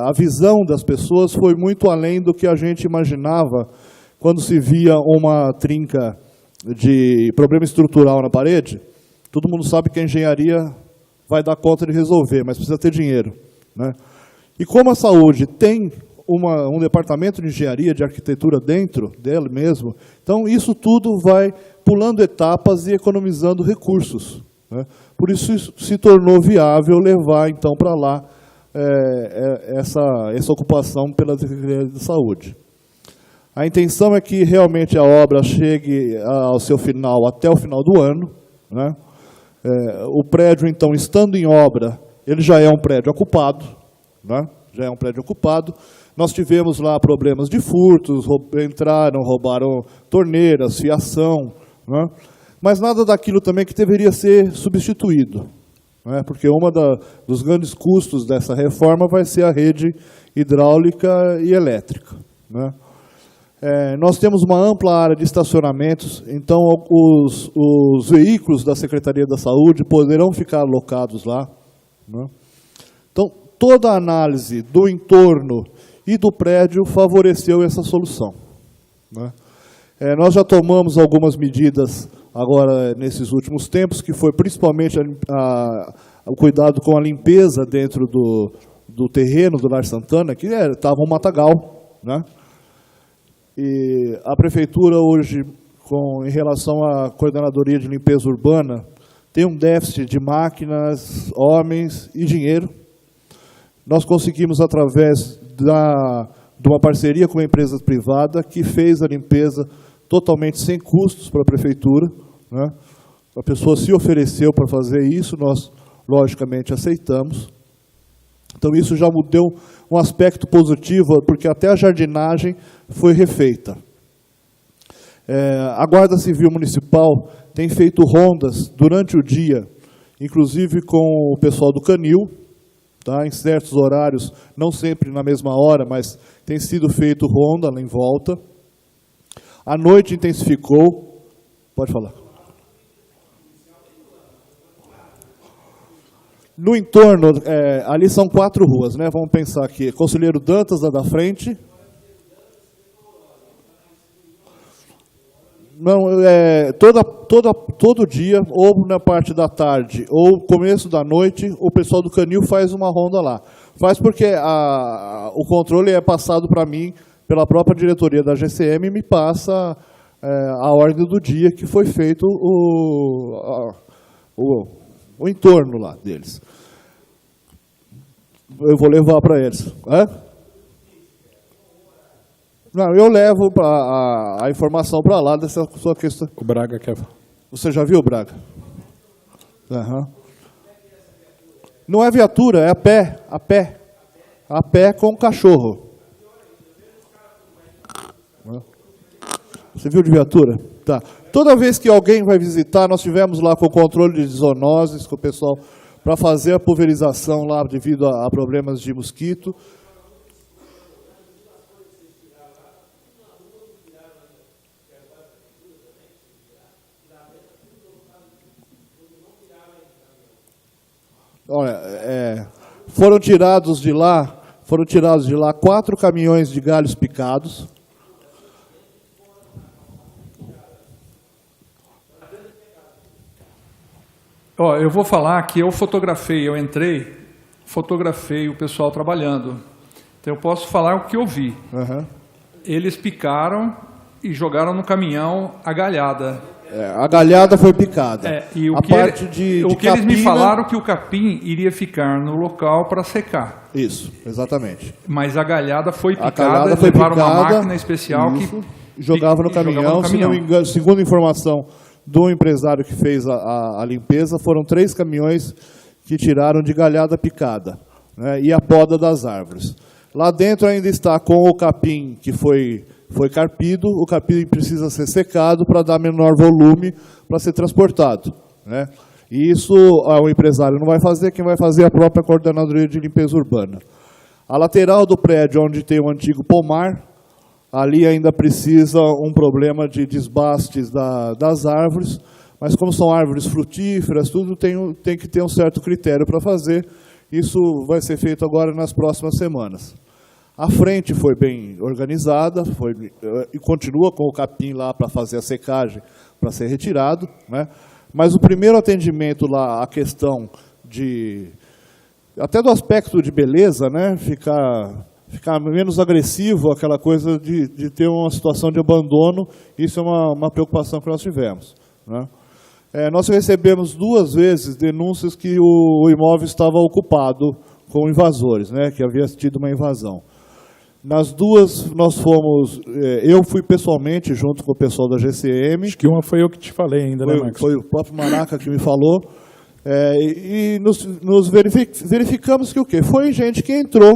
A visão das pessoas foi muito além do que a gente imaginava quando se via uma trinca de problema estrutural na parede. Todo mundo sabe que a engenharia vai dar conta de resolver, mas precisa ter dinheiro, né? E como a saúde tem um departamento de engenharia, de arquitetura dentro dele mesmo, então isso tudo vai pulando etapas e economizando recursos, né? Por isso se tornou viável levar então para lá essa ocupação pela Secretaria de Saúde. A intenção é que realmente a obra chegue ao seu final até o final do ano, né? O prédio, então, estando em obra, ele já é um prédio ocupado, né? Já é um prédio ocupado. Nós tivemos lá problemas de furtos, roubaram torneiras, fiação, né? Mas nada daquilo também que deveria ser substituído, né? Porque dos grandes custos dessa reforma vai ser a rede hidráulica e elétrica, né? Nós temos uma ampla área de estacionamentos, então os veículos da Secretaria da Saúde poderão ficar alocados lá, né? Então, toda a análise do entorno e do prédio favoreceu essa solução, né? Nós já tomamos algumas medidas agora nesses últimos tempos, que foi principalmente o cuidado com a limpeza dentro do terreno do Lar Santana, que estava um matagal, né? E a prefeitura hoje, em relação à coordenadoria de limpeza urbana, tem um déficit de máquinas, homens e dinheiro. Nós conseguimos, através de uma parceria com uma empresa privada, que fez a limpeza totalmente sem custos para a prefeitura, né? A pessoa se ofereceu para fazer isso, nós, logicamente, aceitamos. Então, isso já deu um aspecto positivo, porque até a jardinagem foi refeita. A Guarda Civil Municipal tem feito rondas durante o dia, inclusive com o pessoal do Canil, tá? Em certos horários, não sempre na mesma hora, mas tem sido feito ronda lá em volta. À noite intensificou. Pode falar. No entorno, ali são 4 ruas, né? Vamos pensar aqui. Conselheiro Dantas, da frente. Não, todo dia, ou na parte da tarde, ou começo da noite, o pessoal do Canil faz uma ronda lá. Faz porque o controle é passado para mim pela própria diretoria da GCM e me passa a ordem do dia que foi feito o entorno lá deles. Eu vou levar para eles. Não, eu levo a informação para lá dessa sua questão. O Braga quer... Você já viu, Braga? Uhum. Não é viatura, é a pé. A pé com cachorro. Você viu de viatura? Tá. Toda vez que alguém vai visitar, nós tivemos lá com o controle de zoonoses, com o pessoal para fazer a pulverização lá devido a problemas de mosquito. Olha, foram tirados de lá 4 caminhões de galhos picados. Ó, eu vou falar que eu fotografei o pessoal trabalhando. Então eu posso falar o que eu vi. Uhum. Eles picaram e jogaram no caminhão a galhada. A galhada foi picada. E a parte de o que eles me capina- falaram que o capim iria ficar no local para secar. Isso, exatamente. Mas a galhada foi A picada, galhada foi levaram uma picada, máquina especial isso, que jogava no e caminhão. Se não me engano, segundo a informação do empresário que fez a limpeza, foram 3 caminhões que tiraram de galhada picada, né, e a poda das árvores. Lá dentro ainda está com o capim que foi carpido. O capim precisa ser secado para dar menor volume para ser transportado, né? E isso o empresário não vai fazer, quem vai fazer é a própria Coordenadoria de Limpeza Urbana. A lateral do prédio, onde tem o antigo pomar, ali ainda precisa um problema de desbastes das árvores, mas como são árvores frutíferas, tudo tem que ter um certo critério para fazer. Isso vai ser feito agora nas próximas semanas. A frente foi bem organizada, e continua com o capim lá para fazer a secagem, para ser retirado, né? Mas o primeiro atendimento lá, a questão até do aspecto de beleza, né? Ficar menos agressivo, aquela coisa de ter uma situação de abandono, isso é uma preocupação que nós tivemos, né? Nós recebemos 2 vezes denúncias que o imóvel estava ocupado com invasores, né? Que havia tido uma invasão. Nas 2, nós fomos, eu fui pessoalmente junto com o pessoal da GCM. Acho que uma foi eu que te falei ainda, né, Marcos? Foi o próprio Maraca que me falou. E nos verificamos que o quê? Foi gente que entrou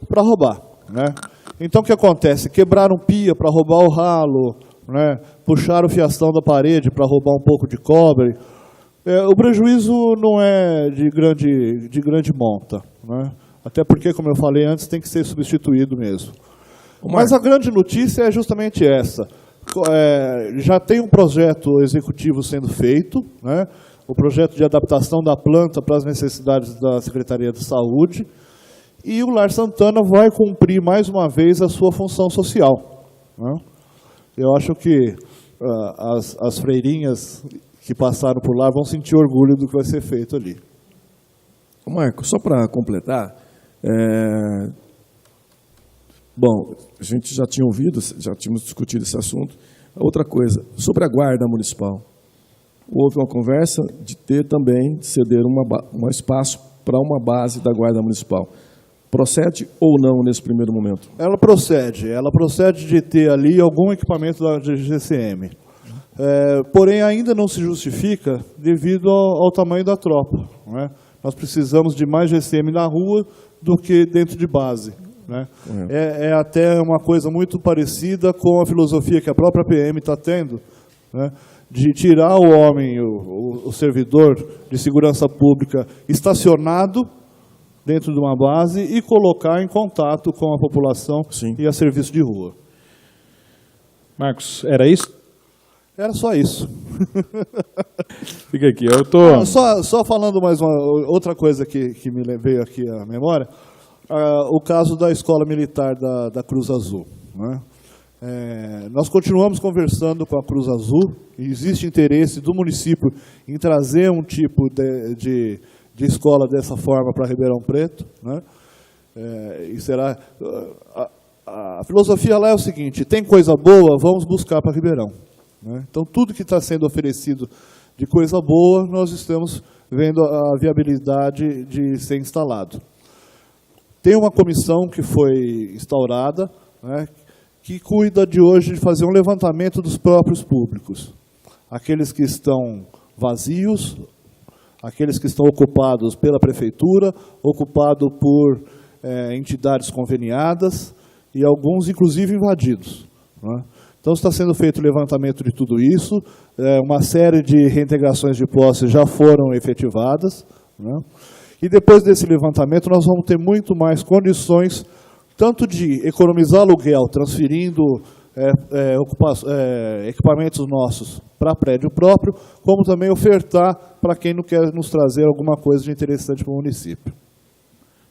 para roubar, né? Então o que acontece? Quebraram pia para roubar o ralo, né? Puxaram o fiação da parede para roubar um pouco de cobre. O prejuízo não é de grande monta, né? Até porque, como eu falei antes, tem que ser substituído mesmo. Mas a grande notícia é justamente essa. Já tem um projeto executivo sendo feito, né? O projeto de adaptação da planta para as necessidades da Secretaria de Saúde, e o Lar Santana vai cumprir mais uma vez a sua função social, né? Eu acho que as freirinhas que passaram por lá vão sentir orgulho do que vai ser feito ali. Marco, só para completar, bom, a gente já tinha ouvido, já tínhamos discutido esse assunto. Outra coisa, sobre a guarda municipal. Houve uma conversa de ceder um espaço para uma base da guarda municipal. Procede ou não nesse primeiro momento? Ela procede de ter ali algum equipamento da GCM. Porém, ainda não se justifica devido ao tamanho da tropa, né? Nós precisamos de mais GCM na rua do que dentro de base, né? É até uma coisa muito parecida com a filosofia que a própria PM está tendo, né? De tirar o homem, o servidor de segurança pública estacionado dentro de uma base e colocar em contato com a população. Sim. E a serviço de rua. Marcos, era isso? Era só isso. Fica aqui, eu tô... Só falando mais outra coisa que me veio aqui à memória, o caso da Escola Militar da Cruz Azul, né? Nós continuamos conversando com a Cruz Azul, e existe interesse do município em trazer um tipo de escola dessa forma para Ribeirão Preto, né? E será... A filosofia lá é o seguinte: tem coisa boa, vamos buscar para Ribeirão, né? Então, tudo que está sendo oferecido de coisa boa, nós estamos vendo a viabilidade de ser instalado. Tem uma comissão que foi instaurada, né, que cuida de hoje de fazer um levantamento dos próprios públicos. Aqueles que estão vazios, aqueles que estão ocupados pela prefeitura, ocupados por entidades conveniadas e alguns, inclusive, invadidos, né? Então, está sendo feito o levantamento de tudo isso, uma série de reintegrações de posse já foram efetivadas, né? E depois desse levantamento, nós vamos ter muito mais condições, tanto de economizar aluguel, transferindo equipamentos nossos para prédio próprio, como também ofertar para quem não quer nos trazer alguma coisa de interessante para o município.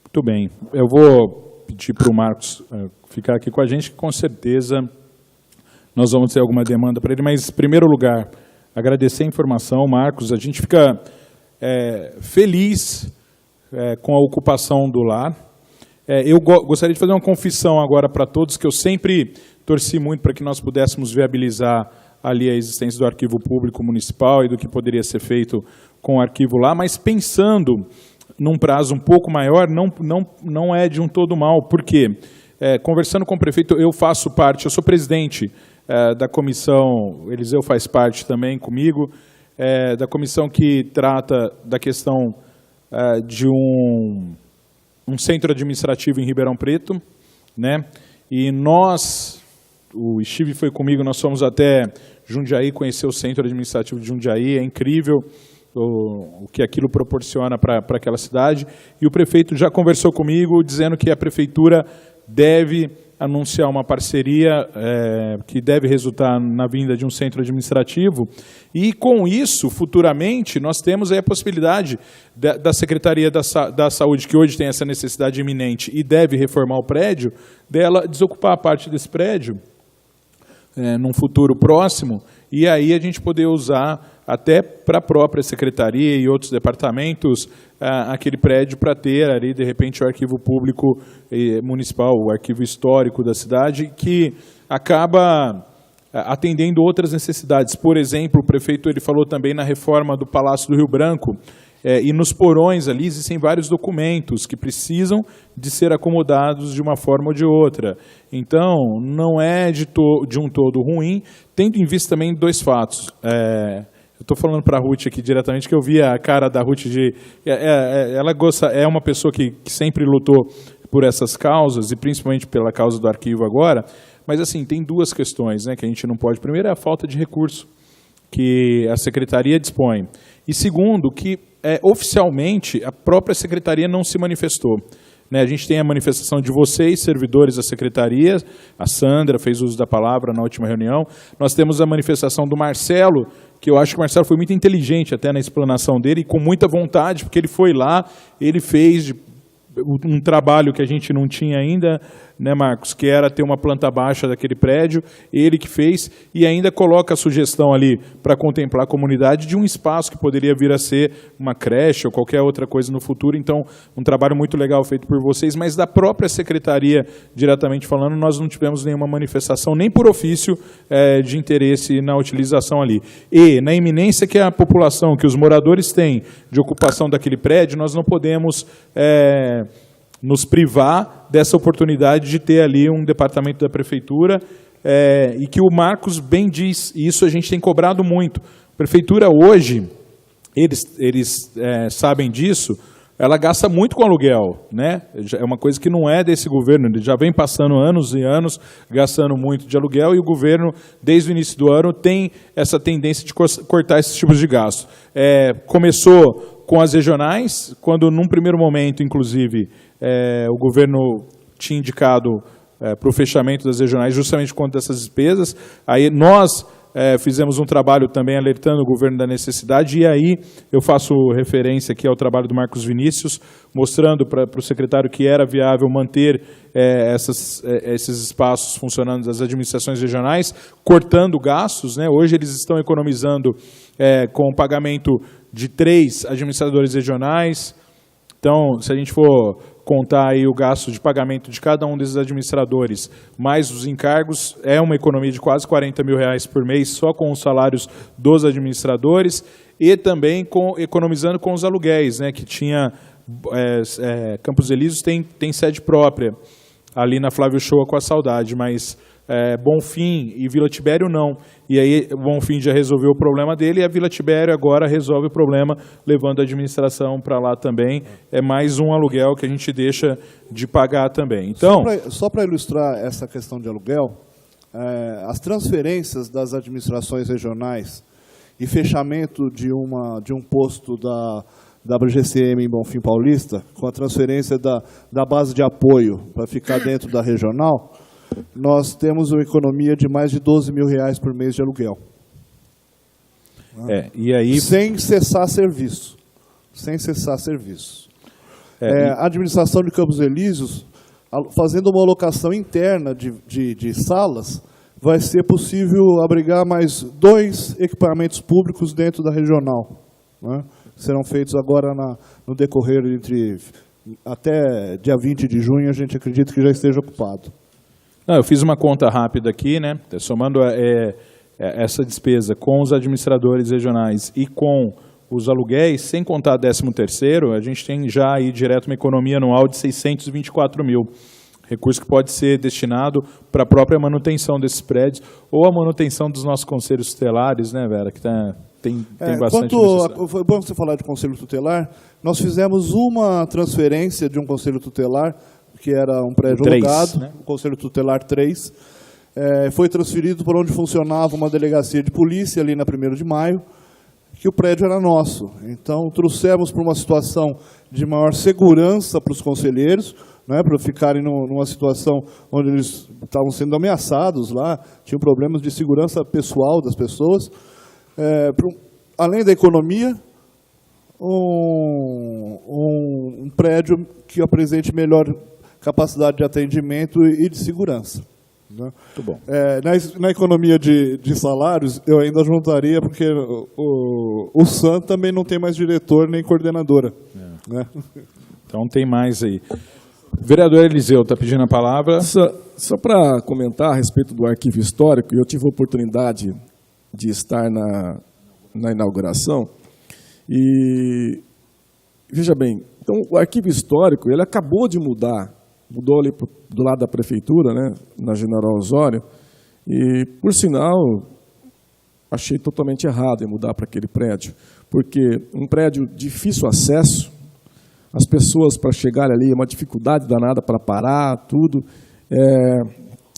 Muito bem. Eu vou pedir para o Marcos ficar aqui com a gente, que com certeza nós vamos ter alguma demanda para ele, mas, em primeiro lugar, agradecer a informação, Marcos. A gente fica feliz com a ocupação do lar. Eu gostaria de fazer uma confissão agora para todos, que eu sempre torci muito para que nós pudéssemos viabilizar ali a existência do arquivo público municipal e do que poderia ser feito com o arquivo lá, mas pensando num prazo um pouco maior, não é de um todo mal. Por quê? Conversando com o prefeito, eu sou presidente da comissão, Eliseu faz parte também comigo, da comissão que trata da questão de um centro administrativo em Ribeirão Preto, né? E o Steve foi comigo, nós fomos até Jundiaí, conhecer o centro administrativo de Jundiaí, é incrível o que aquilo proporciona para aquela cidade. E o prefeito já conversou comigo, dizendo que a prefeitura deve anunciar uma parceria que deve resultar na vinda de um centro administrativo. E, com isso, futuramente, nós temos aí a possibilidade da Secretaria da Saúde, que hoje tem essa necessidade iminente e deve reformar o prédio, dela desocupar a parte desse prédio num futuro próximo, e aí a gente poder usar até para a própria secretaria e outros departamentos aquele prédio para ter ali, de repente, o arquivo público municipal, o arquivo histórico da cidade, que acaba atendendo outras necessidades. Por exemplo, o prefeito ele falou também na reforma do Palácio do Rio Branco, e nos porões ali existem vários documentos que precisam de ser acomodados de uma forma ou de outra. Então, não é de um todo ruim, tendo em vista também dois fatos. Eu estou falando para a Ruth aqui diretamente, que eu vi a cara da Ruth ela é uma pessoa que sempre lutou por essas causas, e principalmente pela causa do arquivo agora, mas assim, tem duas questões, né, que a gente não pode. Primeiro é a falta de recurso que a secretaria dispõe. E segundo, que oficialmente a própria secretaria não se manifestou. A gente tem a manifestação de vocês, servidores da secretaria, a Sandra fez uso da palavra na última reunião, nós temos a manifestação do Marcelo, que eu acho que o Marcelo foi muito inteligente até na explanação dele, e com muita vontade, porque ele foi lá, ele fez um trabalho que a gente não tinha ainda, né, Marcos, que era ter uma planta baixa daquele prédio, ele que fez, e ainda coloca a sugestão ali para contemplar a comunidade de um espaço que poderia vir a ser uma creche ou qualquer outra coisa no futuro. Então, um trabalho muito legal feito por vocês, mas da própria secretaria, diretamente falando, nós não tivemos nenhuma manifestação, nem por ofício, de interesse na utilização ali. E, na iminência que a população, que os moradores têm de ocupação daquele prédio, nós não podemos nos privar dessa oportunidade de ter ali um departamento da prefeitura, e que o Marcos bem diz, e isso a gente tem cobrado muito. A prefeitura hoje, eles sabem disso, ela gasta muito com aluguel, né? É uma coisa que não é desse governo, ele já vem passando anos e anos gastando muito de aluguel, e o governo, desde o início do ano, tem essa tendência de cortar esses tipos de gastos. Começou com as regionais, quando num primeiro momento, inclusive, o governo tinha indicado para o fechamento das regionais justamente por conta dessas despesas. Aí nós fizemos um trabalho também alertando o governo da necessidade, e aí eu faço referência aqui ao trabalho do Marcos Vinícius, mostrando para o secretário que era viável manter esses espaços funcionando das administrações regionais, cortando gastos, né? Hoje eles estão economizando com o pagamento de 3 administradores regionais. Então, se a gente for contar aí o gasto de pagamento de cada um desses administradores, mais os encargos, é uma economia de quase R$40 mil por mês, só com os salários dos administradores, e também economizando com os aluguéis, né, que tinha Campos Elíseos tem sede própria, ali na Flávio Shoa com a Saudade, mas Bonfim e Vila Tibério não. E aí o Bonfim já resolveu o problema dele, e a Vila Tibério agora resolve o problema, levando a administração para lá também. É mais um aluguel que a gente deixa de pagar também. Então, só para ilustrar essa questão de aluguel, as transferências das administrações regionais e fechamento de um posto da GCM em Bonfim Paulista, com a transferência da base de apoio para ficar dentro da regional, nós temos uma economia de mais de R$12 mil por mês de aluguel. E aí... Sem cessar serviço. Sem cessar serviço. A administração de Campos Elíseos, fazendo uma alocação interna de salas, vai ser possível abrigar mais 2 equipamentos públicos dentro da regional, né? Serão feitos agora no decorrer até dia 20 de junho, a gente acredita que já esteja ocupado. Não, eu fiz uma conta rápida aqui, né? Somando essa despesa com os administradores regionais e com os aluguéis, sem contar 13º, a gente tem já aí direto uma economia anual de 624 mil. Recurso que pode ser destinado para a própria manutenção desses prédios ou a manutenção dos nossos conselhos tutelares, né, Vera? Que tem bastante necessidade. Foi bom você falar de conselho tutelar. Nós fizemos uma transferência de um conselho tutelar, que era um prédio alugado, né? O conselho tutelar 3. Foi transferido para onde funcionava uma delegacia de polícia, ali na 1º de maio, que o prédio era nosso. Então, trouxemos para uma situação de maior segurança para os conselheiros, né, para ficarem numa situação onde eles estavam sendo ameaçados lá, tinham problemas de segurança pessoal das pessoas. Além da economia, um prédio que apresente melhor capacidade de atendimento e de segurança. Né? Muito bom. Na economia de salários, eu ainda juntaria, porque o SAM também não tem mais diretor nem coordenadora. Né? Então tem mais aí. O vereador Eliseu está pedindo a palavra. Só para comentar a respeito do arquivo histórico, eu tive a oportunidade de estar na inauguração e, veja bem, então o arquivo histórico ele acabou de mudou ali do lado da prefeitura, né, na General Osório, e, por sinal, achei totalmente errado em mudar para aquele prédio, porque um prédio difícil acesso, as pessoas para chegar ali, é uma dificuldade danada para parar, tudo,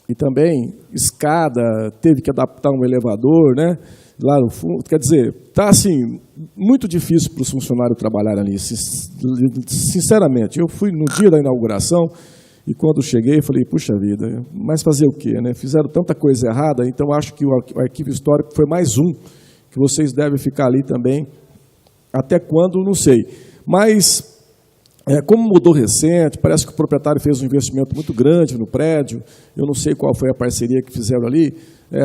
e também escada, teve que adaptar um elevador, né, lá no fundo, quer dizer, está assim, muito difícil para os funcionários trabalharem ali, sinceramente. Eu fui no dia da inauguração e quando cheguei falei, puxa vida, mas fazer o quê, né? Fizeram tanta coisa errada, então acho que o arquivo histórico foi mais um, que vocês devem ficar ali também, até quando, não sei. Mas, como mudou recente, parece que o proprietário fez um investimento muito grande no prédio, eu não sei qual foi a parceria que fizeram ali,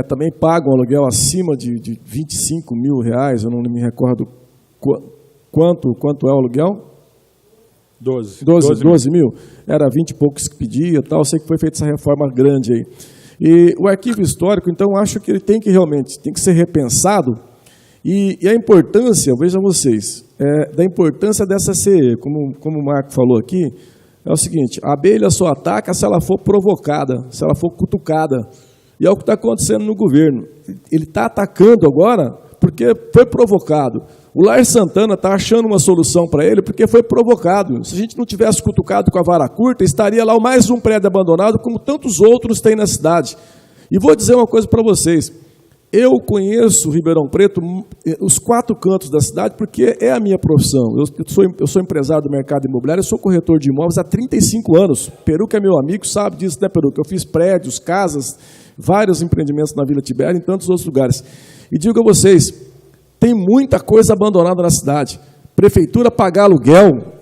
também pagam aluguel acima de R$25 mil, eu não me recordo quanto é o aluguel. 12 mil. Era 20 e poucos que pedia, tal. Sei que foi feita essa reforma grande aí. E o arquivo histórico, então, acho que ele tem que ser repensado. E a importância, vejam vocês, da importância dessa CE, como o Marco falou aqui, é o seguinte: a abelha só ataca se ela for provocada, se ela for cutucada. E é o que está acontecendo no governo. Ele está atacando agora porque foi provocado. O Lar Santana está achando uma solução para ele porque foi provocado. Se a gente não tivesse cutucado com a vara curta, estaria lá mais um prédio abandonado, como tantos outros tem na cidade. E vou dizer uma coisa para vocês. Eu conheço Ribeirão Preto, os 4 cantos da cidade, porque é a minha profissão. Eu sou empresário do mercado imobiliário, eu sou corretor de imóveis há 35 anos. Peru, que é meu amigo, sabe disso, né, Peru? Que eu fiz prédios, casas, vários empreendimentos na Vila Tibério e em tantos outros lugares. E digo a vocês, tem muita coisa abandonada na cidade. Prefeitura pagar aluguel,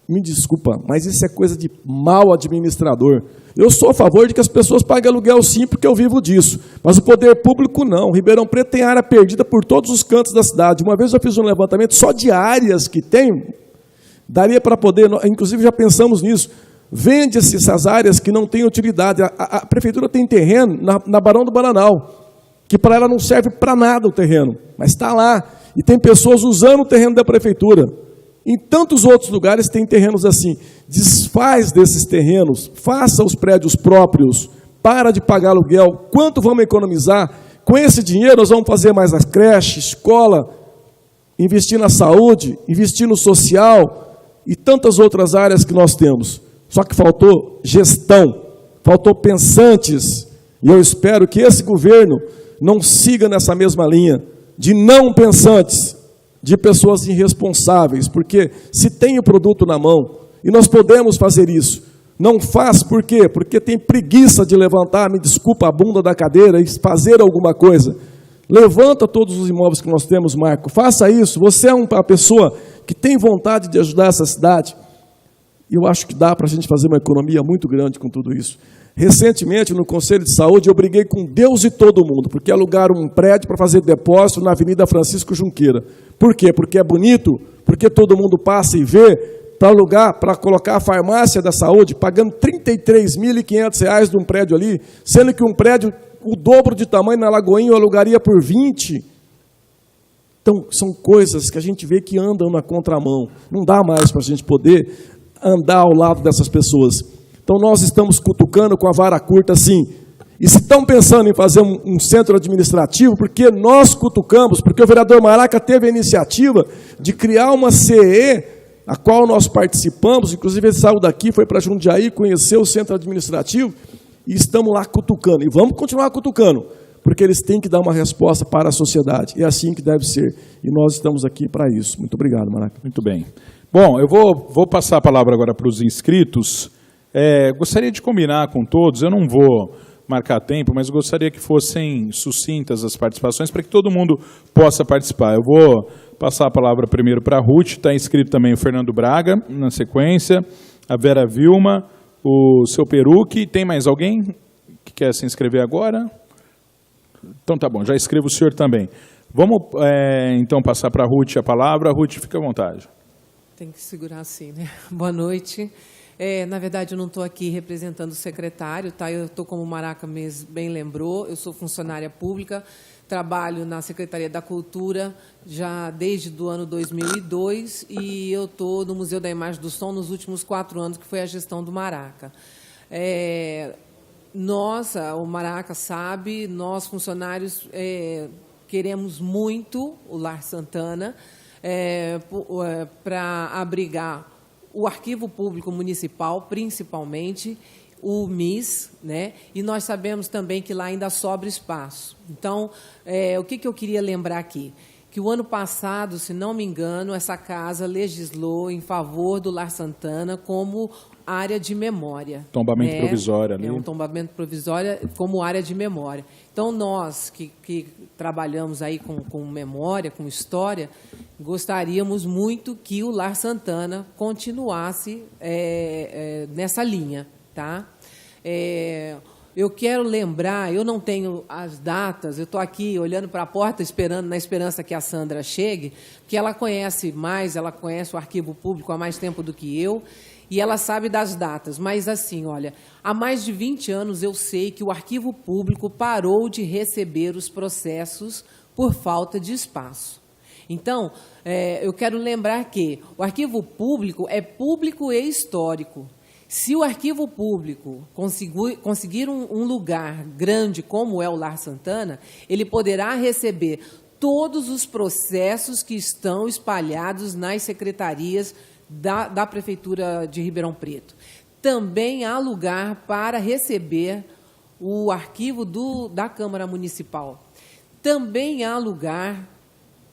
me desculpa, mas isso é coisa de mau administrador. Eu sou a favor de que as pessoas paguem aluguel sim, porque eu vivo disso. Mas o poder público não. Ribeirão Preto tem área perdida por todos os cantos da cidade. Uma vez eu fiz um levantamento só de áreas que tem, daria para poder, inclusive já pensamos nisso, vende-se essas áreas que não têm utilidade. A prefeitura tem terreno na Barão do Bananal, que para ela não serve para nada o terreno, mas está lá. E tem pessoas usando o terreno da prefeitura. Em tantos outros lugares tem terrenos assim. Desfaz desses terrenos, faça os prédios próprios, para de pagar aluguel. Quanto vamos economizar? Com esse dinheiro nós vamos fazer mais as creches, escola, investir na saúde, investir no social e tantas outras áreas que nós temos. Só que faltou gestão, faltou pensantes. E eu espero que esse governo não siga nessa mesma linha de não pensantes. de pessoas irresponsáveis, porque se tem o produto na mão, e nós podemos fazer isso, não faz por quê? Porque tem preguiça de levantar, me desculpa, a bunda da cadeira e fazer alguma coisa. Levanta todos os imóveis que nós temos, Marco, faça isso. Você é uma pessoa que tem vontade de ajudar essa cidade. E eu acho que dá para a gente fazer uma economia muito grande com tudo isso. Recentemente, no Conselho de Saúde, eu briguei com Deus e todo mundo, porque alugaram um prédio para fazer depósito na Avenida Francisco Junqueira. Por quê? Porque é bonito, porque todo mundo passa e vê, para alugar, para colocar a farmácia da saúde, pagando R$ 33.500 de um prédio ali, sendo que um prédio, o dobro de tamanho na Lagoinha, eu alugaria por 20. Então, são coisas que a gente vê que andam na contramão. Não dá mais para a gente poder andar ao lado dessas pessoas. Então, nós estamos cutucando com a vara curta, sim. E se estão pensando em fazer um centro administrativo, porque nós cutucamos, porque o vereador Maraca teve a iniciativa de criar uma CE, a qual nós participamos, inclusive ele saiu daqui, foi para Jundiaí, conheceu o centro administrativo, e estamos lá cutucando. E vamos continuar cutucando, porque eles têm que dar uma resposta para a sociedade. É assim que deve ser. E nós estamos aqui para isso. Muito obrigado, Maraca. Muito bem. Bom, eu vou passar a palavra agora para os inscritos. Gostaria de combinar com todos, eu não vou marcar tempo, mas gostaria que fossem sucintas as participações para que todo mundo possa participar. Eu vou passar a palavra primeiro para a Ruth, está inscrito também o Fernando Braga, na sequência, a Vera Vilma, o seu Peruque. Tem mais alguém que quer se inscrever agora? Então tá bom, já escrevo o senhor também. Vamos então passar para a Ruth a palavra. Ruth, fica à vontade. Tem que segurar assim, né? Boa noite. Na verdade, eu não estou aqui representando o secretário, tá? Eu estou, como o Maraca bem lembrou, eu sou funcionária pública, trabalho na Secretaria da Cultura já desde o ano 2002 e eu estou no Museu da Imagem do Som nos últimos 4 anos, que foi a gestão do Maraca. O Maraca sabe, nós funcionários queremos muito o Lar Santana para abrigar o Arquivo Público Municipal, principalmente, o MIS, né? E nós sabemos também que lá ainda sobra espaço. Então, o que eu queria lembrar aqui? Que o ano passado, se não me engano, essa casa legislou em favor do Lar Santana como área de memória. Tombamento provisório ali. É um tombamento provisório como área de memória. Então, nós que trabalhamos aí com memória, com história, gostaríamos muito que o Lar Santana continuasse nessa linha. Tá? Eu quero lembrar, eu não tenho as datas, eu estou aqui olhando para a porta, na esperança que a Sandra chegue, porque ela conhece mais, ela conhece o Arquivo Público há mais tempo do que eu, e ela sabe das datas. Mas, assim, olha, há mais de 20 anos eu sei que o Arquivo Público parou de receber os processos por falta de espaço. Então, eu quero lembrar que o Arquivo Público é público e histórico. Se o Arquivo Público conseguir um lugar grande como é o Lar Santana, ele poderá receber todos os processos que estão espalhados nas secretarias da Prefeitura de Ribeirão Preto. Também há lugar para receber o arquivo da Câmara Municipal. Também há lugar,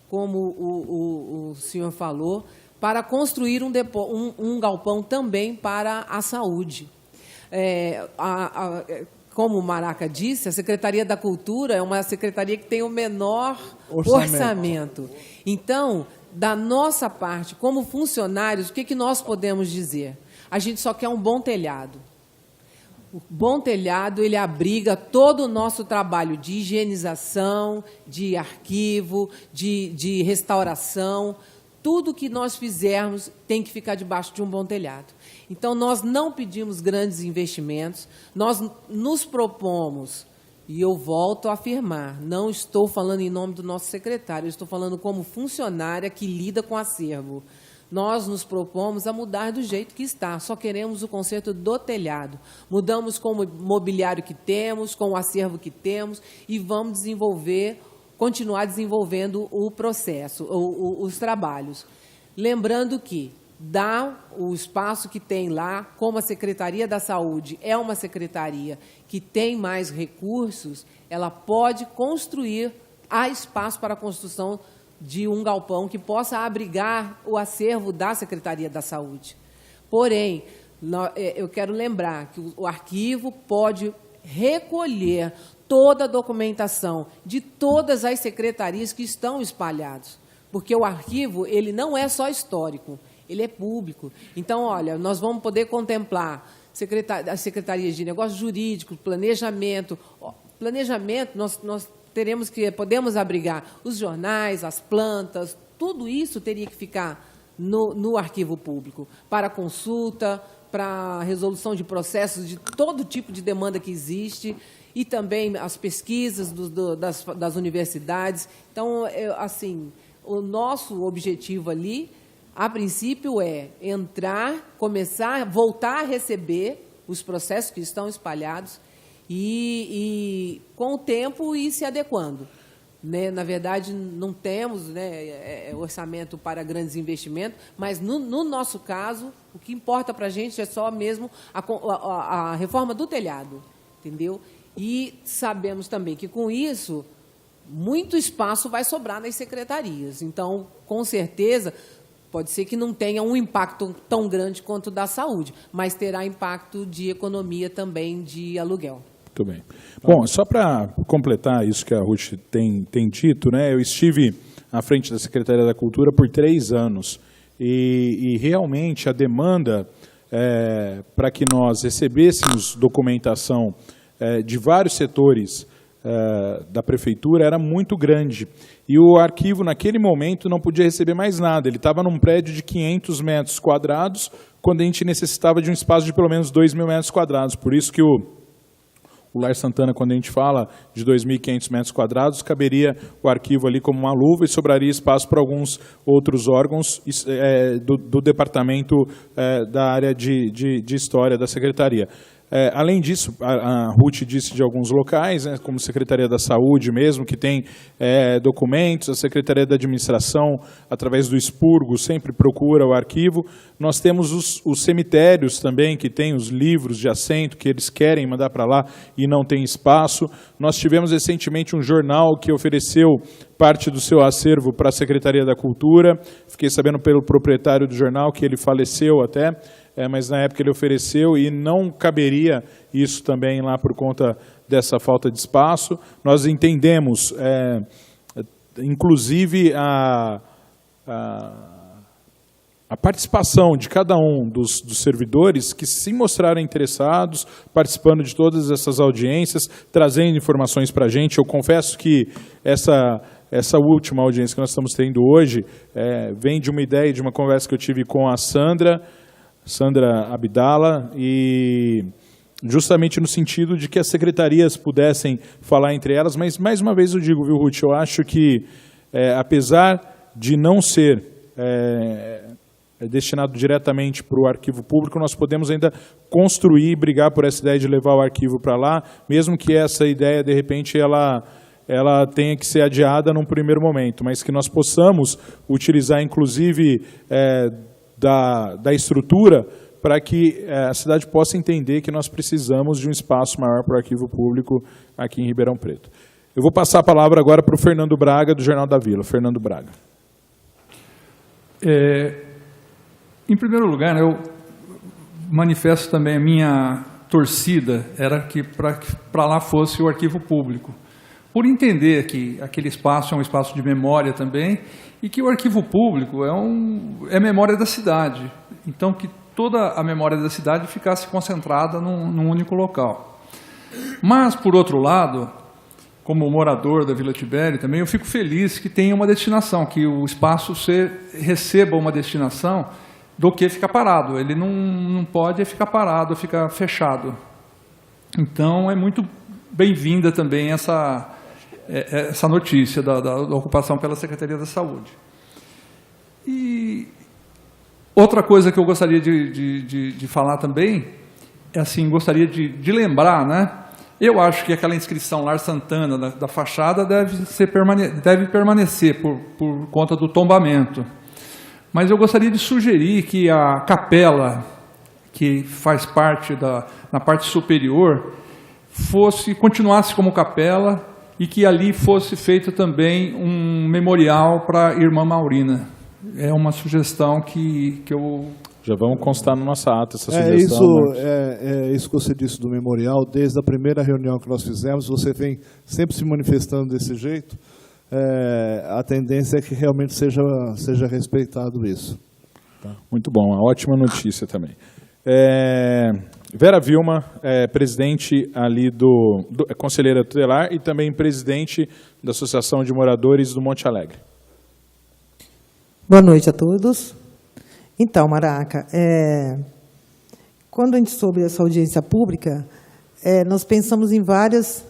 como o senhor falou, para construir um galpão também para a saúde. Como o Maraca disse, a Secretaria da Cultura é uma secretaria que tem o menor orçamento. Então, da nossa parte, como funcionários, o que nós podemos dizer? A gente só quer um bom telhado. O bom telhado, ele abriga todo o nosso trabalho de higienização, de arquivo, de restauração. Tudo que nós fizermos tem que ficar debaixo de um bom telhado. Então, nós não pedimos grandes investimentos, nós nos propomos, e eu volto a afirmar, não estou falando em nome do nosso secretário, eu estou falando como funcionária que lida com acervo. Nós nos propomos a mudar do jeito que está, só queremos o conserto do telhado. Mudamos com o mobiliário que temos, com o acervo que temos, e vamos continuar desenvolvendo o processo, os trabalhos. Lembrando que o espaço que tem lá, como a Secretaria da Saúde é uma secretaria que tem mais recursos, ela pode construir, há espaço para a construção de um galpão que possa abrigar o acervo da Secretaria da Saúde. Porém, eu quero lembrar que o arquivo pode recolher toda a documentação de todas as secretarias que estão espalhadas, porque o arquivo ele não é só histórico, ele é público. Então, olha, nós vamos poder contemplar as secretarias de negócios jurídicos, planejamento. Planejamento, nós podemos abrigar os jornais, as plantas, tudo isso teria que ficar no arquivo público, para consulta, para resolução de processos de todo tipo de demanda que existe, e também as pesquisas das universidades. Então, assim, o nosso objetivo ali, a princípio, é entrar, começar, voltar a receber os processos que estão espalhados e com o tempo, ir se adequando. Né? Na verdade, não temos, né, orçamento para grandes investimentos, mas, no nosso caso, o que importa para a gente é só mesmo a reforma do telhado, entendeu? E sabemos também que, com isso, muito espaço vai sobrar nas secretarias. Então, com certeza, pode ser que não tenha um impacto tão grande quanto o da saúde, mas terá impacto de economia também de aluguel. Muito bem. Bom, só para completar isso que a Ruth tem dito, né, eu estive à frente da Secretaria da Cultura por 3 anos e realmente a demanda para que nós recebêssemos documentação de vários setores da Prefeitura era muito grande. E o arquivo, naquele momento, não podia receber mais nada. Ele estava num prédio de 500 metros quadrados, quando a gente necessitava de um espaço de pelo menos 2.000 metros quadrados. Por isso que o Lar Santana, quando a gente fala de 2.500 metros quadrados, caberia o arquivo ali como uma luva e sobraria espaço para alguns outros órgãos do departamento da área de História da Secretaria. Além disso, a Ruth disse de alguns locais, né, como Secretaria da Saúde mesmo, que tem documentos, a Secretaria da Administração, através do expurgo, sempre procura o arquivo. Nós temos os cemitérios também, que têm os livros de assento, que eles querem mandar para lá e não tem espaço. Nós tivemos recentemente um jornal que ofereceu parte do seu acervo para a Secretaria da Cultura. Fiquei sabendo pelo proprietário do jornal que ele faleceu até, mas na época ele ofereceu e não caberia isso também lá por conta dessa falta de espaço. Nós entendemos, inclusive, a participação de cada um dos servidores que se mostraram interessados, participando de todas essas audiências, trazendo informações para a gente. Eu confesso que essa última audiência que nós estamos tendo hoje vem de uma ideia, de uma conversa que eu tive com a Sandra Abdala, e justamente no sentido de que as secretarias pudessem falar entre elas, mas mais uma vez eu digo, viu, Ruth, eu acho que apesar de não ser destinado diretamente para o arquivo público, nós podemos ainda construir e brigar por essa ideia de levar o arquivo para lá, mesmo que essa ideia, de repente, ela tenha que ser adiada num primeiro momento, mas que nós possamos utilizar, inclusive, da estrutura para que a cidade possa entender que nós precisamos de um espaço maior para o arquivo público aqui em Ribeirão Preto. Eu vou passar a palavra agora para o Fernando Braga, do Jornal da Vila. Fernando Braga. Em primeiro lugar, eu manifesto também a minha torcida, era que para lá fosse o arquivo público, por entender que aquele espaço é um espaço de memória também, e que o arquivo público é memória da cidade. Então, que toda a memória da cidade ficasse concentrada num único local. Mas, por outro lado, como morador da Vila Tibério também, eu fico feliz que tenha uma destinação, que o espaço receba uma destinação do que ficar parado. Ele não pode ficar parado, ficar fechado. Então, é muito bem-vinda também essa notícia da ocupação pela Secretaria da Saúde. E outra coisa que eu gostaria de falar também, gostaria de lembrar, né? Eu acho que aquela inscrição Lar Santana da fachada deve permanecer por conta do tombamento. Mas eu gostaria de sugerir que a capela, que faz parte na parte superior, continuasse como capela, e que ali fosse feito também um memorial para a irmã Maurina. É uma sugestão que eu... Já vamos constar na nossa ata essa sugestão. É isso que você disse do memorial. Desde a primeira reunião que nós fizemos, você vem sempre se manifestando desse jeito. A tendência é que realmente seja respeitado isso. Muito bom, uma ótima notícia também. Vera Vilma, presidente ali conselheira tutelar e também presidente da Associação de Moradores do Monte Alegre. Boa noite a todos. Então, Maraca, quando a gente soube essa audiência pública, nós pensamos em várias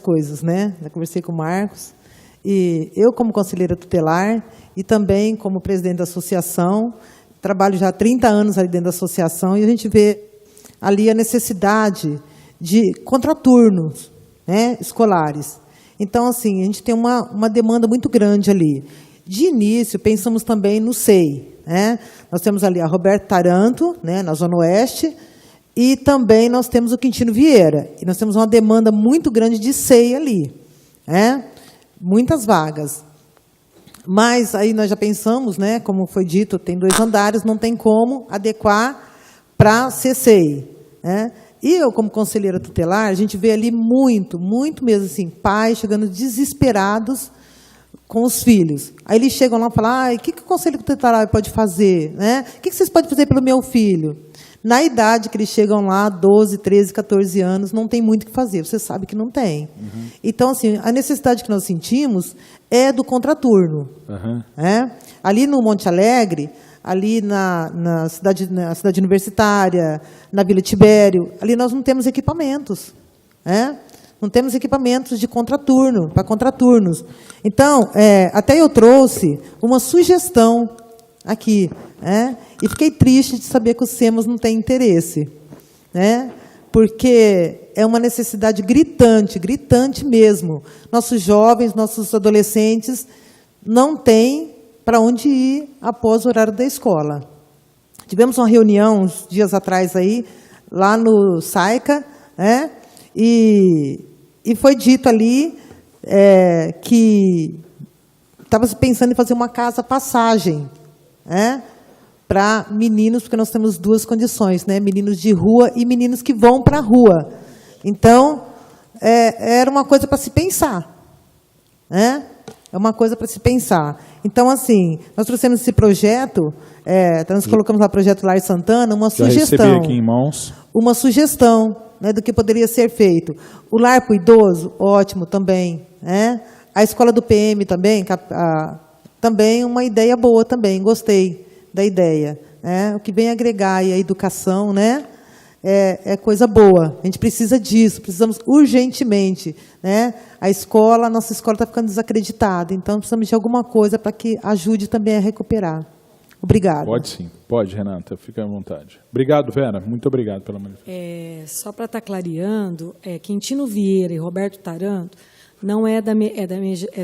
coisas, né? Já conversei com o Marcos, e eu como conselheira tutelar e também como presidente da associação, trabalho já há 30 anos ali dentro da associação, e a gente vê ali a necessidade de contraturnos, né, escolares. Então, assim, a gente tem uma demanda muito grande ali. De início, pensamos também no SEI, né? Nós temos ali a Roberto Taranto, né, na Zona Oeste, e também nós temos o Quintino Vieira. E nós temos uma demanda muito grande de SEI ali, né? Muitas vagas. Mas aí nós já pensamos, né, como foi dito, tem 2 andares, não tem como adequar para ser SEI, né? E eu, como conselheira tutelar, a gente vê ali muito mesmo assim, pais chegando desesperados com os filhos. Aí eles chegam lá e falam, o que o conselho tutelar pode fazer? Né? O que vocês podem fazer pelo meu filho? Na idade que eles chegam lá, 12, 13, 14 anos, não tem muito o que fazer. Você sabe que não tem. Uhum. Então, assim, a necessidade que nós sentimos é do contraturno. Uhum. Né? Ali no Monte Alegre, ali na cidade universitária, na Vila Tibério, ali nós não temos equipamentos. Né? Não temos equipamentos de contraturno, para contraturnos. Então, até eu trouxe uma sugestão aqui, né? E fiquei triste de saber que o SEMAS não tem interesse, né? Porque é uma necessidade gritante mesmo. Nossos jovens, nossos adolescentes não têm para onde ir após o horário da escola. Tivemos uma reunião uns dias atrás aí, lá no SAICA, né? E foi dito ali que estava se pensando em fazer uma casa-passagem, né, para meninos, porque nós temos 2 condições, né, meninos de rua e meninos que vão para a rua. Então, era uma coisa para se pensar. Né? É uma coisa para se pensar. Então, assim, nós trouxemos esse projeto, nós colocamos lá o projeto Lar Santana, uma sugestão. Já recebi aqui em mãos. Uma sugestão, né, do que poderia ser feito. O lar para o idoso, ótimo também. Né? A escola do PM também, também uma ideia boa também, gostei da ideia. Né? O que vem agregar aí a educação, né, é coisa boa. A gente precisa disso, precisamos urgentemente. Né? A nossa escola está ficando desacreditada, então precisamos de alguma coisa para que ajude também a recuperar. Obrigada. Pode sim, pode, Renata, fica à vontade. Obrigado, Vera, muito obrigado pela manifestação. Só para estar clareando, Quintino Vieira e Roberto Taranto não é da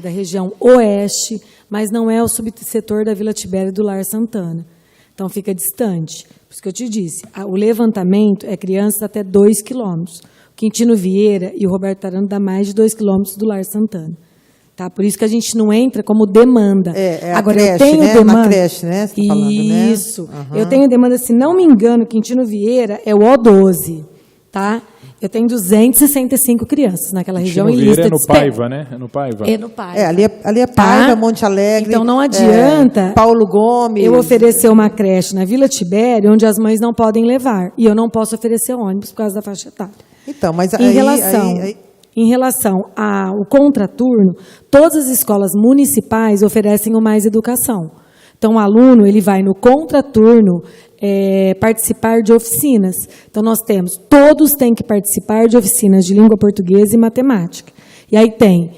região oeste, mas não é o subsetor da Vila Tibério e do Lar Santana. Então, fica distante. Por isso que eu te disse, o levantamento é crianças até 2 quilômetros. O Quintino Vieira e o Roberto Taranto dá mais de 2 quilômetros do Lar Santana. Tá? Por isso que a gente não entra como demanda. Agora, creche, eu tenho né? demanda. Uma creche, né? Você tá falando, isso. Né? Uhum. Eu tenho demanda, se não me engano, Quintino Vieira é o O12. Tá? Eu tenho 265 crianças naquela região em lista de espera. Paiva, né? É no Paiva. É no Paiva. Ali é Paiva, Monte Alegre. Então não adianta Paulo Gomes. Eu oferecer uma creche na Vila Tibério, onde as mães não podem levar. E eu não posso oferecer ônibus por causa da faixa etária. Então, mas Em relação ao contraturno, todas as escolas municipais oferecem o Mais Educação. Então, o aluno ele vai no contraturno participar de oficinas. Então, todos têm que participar de oficinas de língua portuguesa e matemática. E aí tem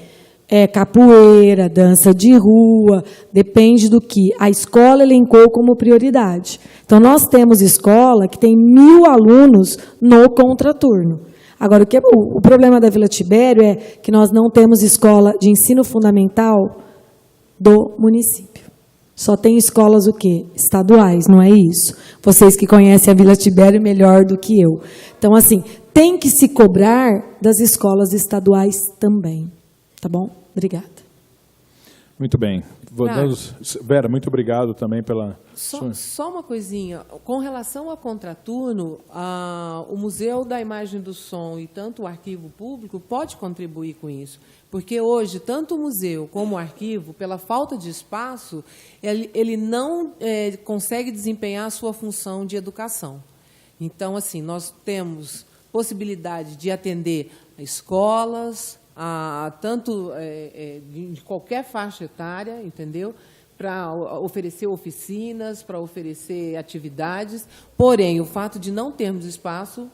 capoeira, dança de rua, depende do que a escola elencou como prioridade. Então, nós temos escola que tem 1.000 alunos no contraturno. Agora, o problema da Vila Tibério é que nós não temos escola de ensino fundamental do município. Só tem escolas o quê? Estaduais, não é isso? Vocês que conhecem a Vila Tibério melhor do que eu. Então, assim, tem que se cobrar das escolas estaduais também. Tá bom? Obrigada. Muito bem. Vera, muito obrigado também pela... Só uma coisinha. Com relação a contraturno, o Museu da Imagem e do Som e tanto o Arquivo Público pode contribuir com isso. Porque hoje, tanto o museu como o arquivo, pela falta de espaço, ele não consegue desempenhar a sua função de educação. Então, assim, nós temos possibilidade de atender a escolas, tanto de qualquer faixa etária, entendeu? Para oferecer oficinas, para oferecer atividades, porém, o fato de não termos espaço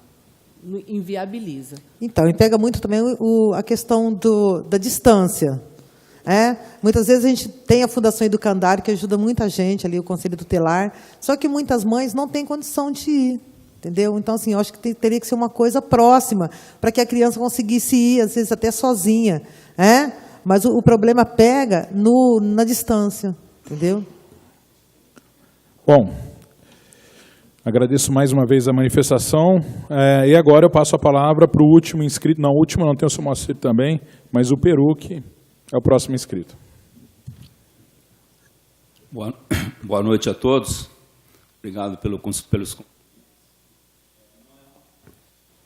inviabiliza. Então, e pega muito também a questão da distância. Muitas vezes a gente tem a Fundação Educandário, que ajuda muita gente, ali o Conselho Tutelar, só que muitas mães não têm condição de ir. Entendeu? Então, assim, eu acho que teria que ser uma coisa próxima, para que a criança conseguisse ir, às vezes até sozinha. Mas o problema pega na distância. Entendeu? Bom, agradeço mais uma vez a manifestação. E agora eu passo a palavra para o último inscrito. Não, o último não tem o seu Moacir também, mas o Peru, que é o próximo inscrito. Boa noite a todos. Obrigado pelos...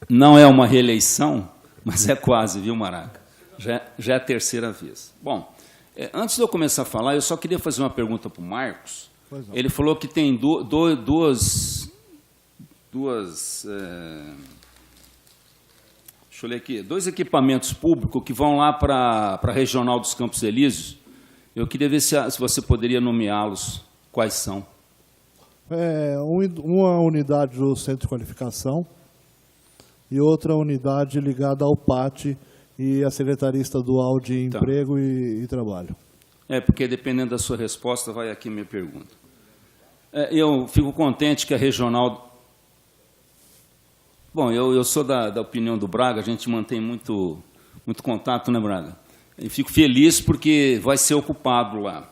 Não é uma reeleição, mas é quase, viu, Maraca? Já é a terceira vez. Bom, antes de eu começar a falar, eu só queria fazer uma pergunta para o Marcos. Ele falou que tem deixa eu ler aqui, 2 equipamentos públicos que vão lá para a Regional dos Campos Elíseos. Eu queria ver se você poderia nomeá-los. Quais são? Uma unidade do Centro de Qualificação e outra unidade ligada ao PAT e à Secretaria Estadual de Emprego e Trabalho. Porque dependendo da sua resposta, vai aqui minha pergunta. Eu fico contente que a regional... Bom, eu sou da opinião do Braga, a gente mantém muito contato, né, Braga? E fico feliz porque vai ser ocupado lá.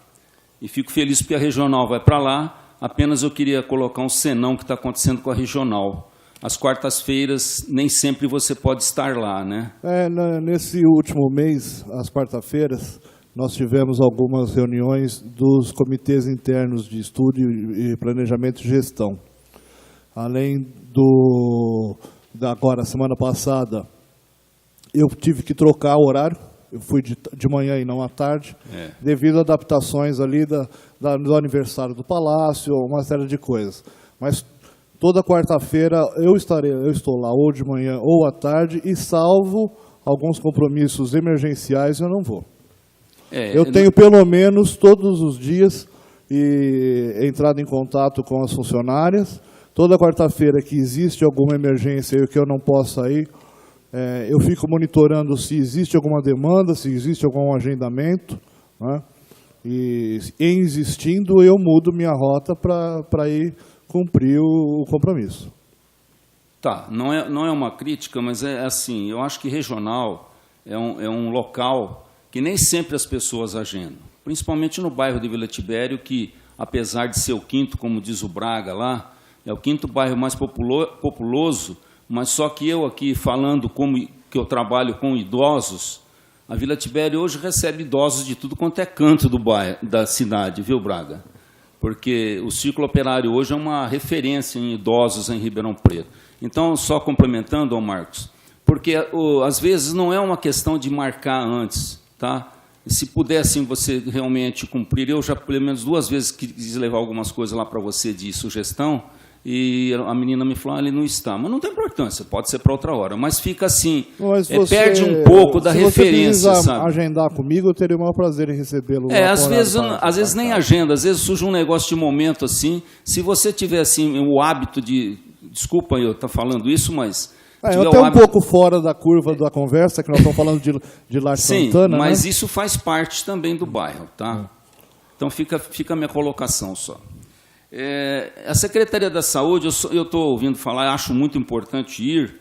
E fico feliz porque a regional vai para lá, apenas eu queria colocar um senão que está acontecendo com a regional. Às quartas-feiras, nem sempre você pode estar lá, né? Nesse último mês, às quartas-feiras, nós tivemos algumas reuniões dos comitês internos de estudo e planejamento e gestão. Além agora, semana passada, eu tive que trocar o horário, eu fui de manhã e não à tarde, devido a adaptações ali do aniversário do Palácio, uma série de coisas. Mas toda quarta-feira eu estou lá, ou de manhã ou à tarde, e salvo alguns compromissos emergenciais, eu não vou. Eu tenho pelo menos todos os dias entrado em contato com as funcionárias. Toda quarta-feira que existe alguma emergência e que eu não possa ir, eu fico monitorando se existe alguma demanda, se existe algum agendamento, né? E em existindo, eu mudo minha rota para ir cumprir o compromisso. Tá, não é uma crítica, mas é assim, eu acho que regional é um local que nem sempre as pessoas agendam, principalmente no bairro de Vila Tibério, que, apesar de ser o 5º, como diz o Braga lá, é o 5º bairro mais populoso, mas só que eu aqui falando que eu trabalho com idosos, a Vila Tibério hoje recebe idosos de tudo quanto é canto da cidade, viu, Braga? Porque o Círculo Operário hoje é uma referência em idosos em Ribeirão Preto. Então, só complementando, Marcos, porque às vezes não é uma questão de marcar antes, tá? E se pudessem você realmente cumprir, eu já pelo menos 2 vezes quis levar algumas coisas lá para você de sugestão, e a menina me falou, ele não está. Mas não tem importância, pode ser para outra hora. Mas fica assim, perde um pouco da referência, se você sabe? agendar comigo, eu teria o maior prazer em recebê-lo. Às vezes nem agenda, às vezes surge um negócio de momento assim. Se você tiver assim, o hábito de... Desculpa eu estar falando isso, mas... eu estou um pouco fora da curva da conversa, que nós estamos falando de Lar Santana. Sim, mas né? Isso faz parte também do bairro, tá? Então fica a minha colocação só. A Secretaria da Saúde, eu estou ouvindo falar, acho muito importante ir,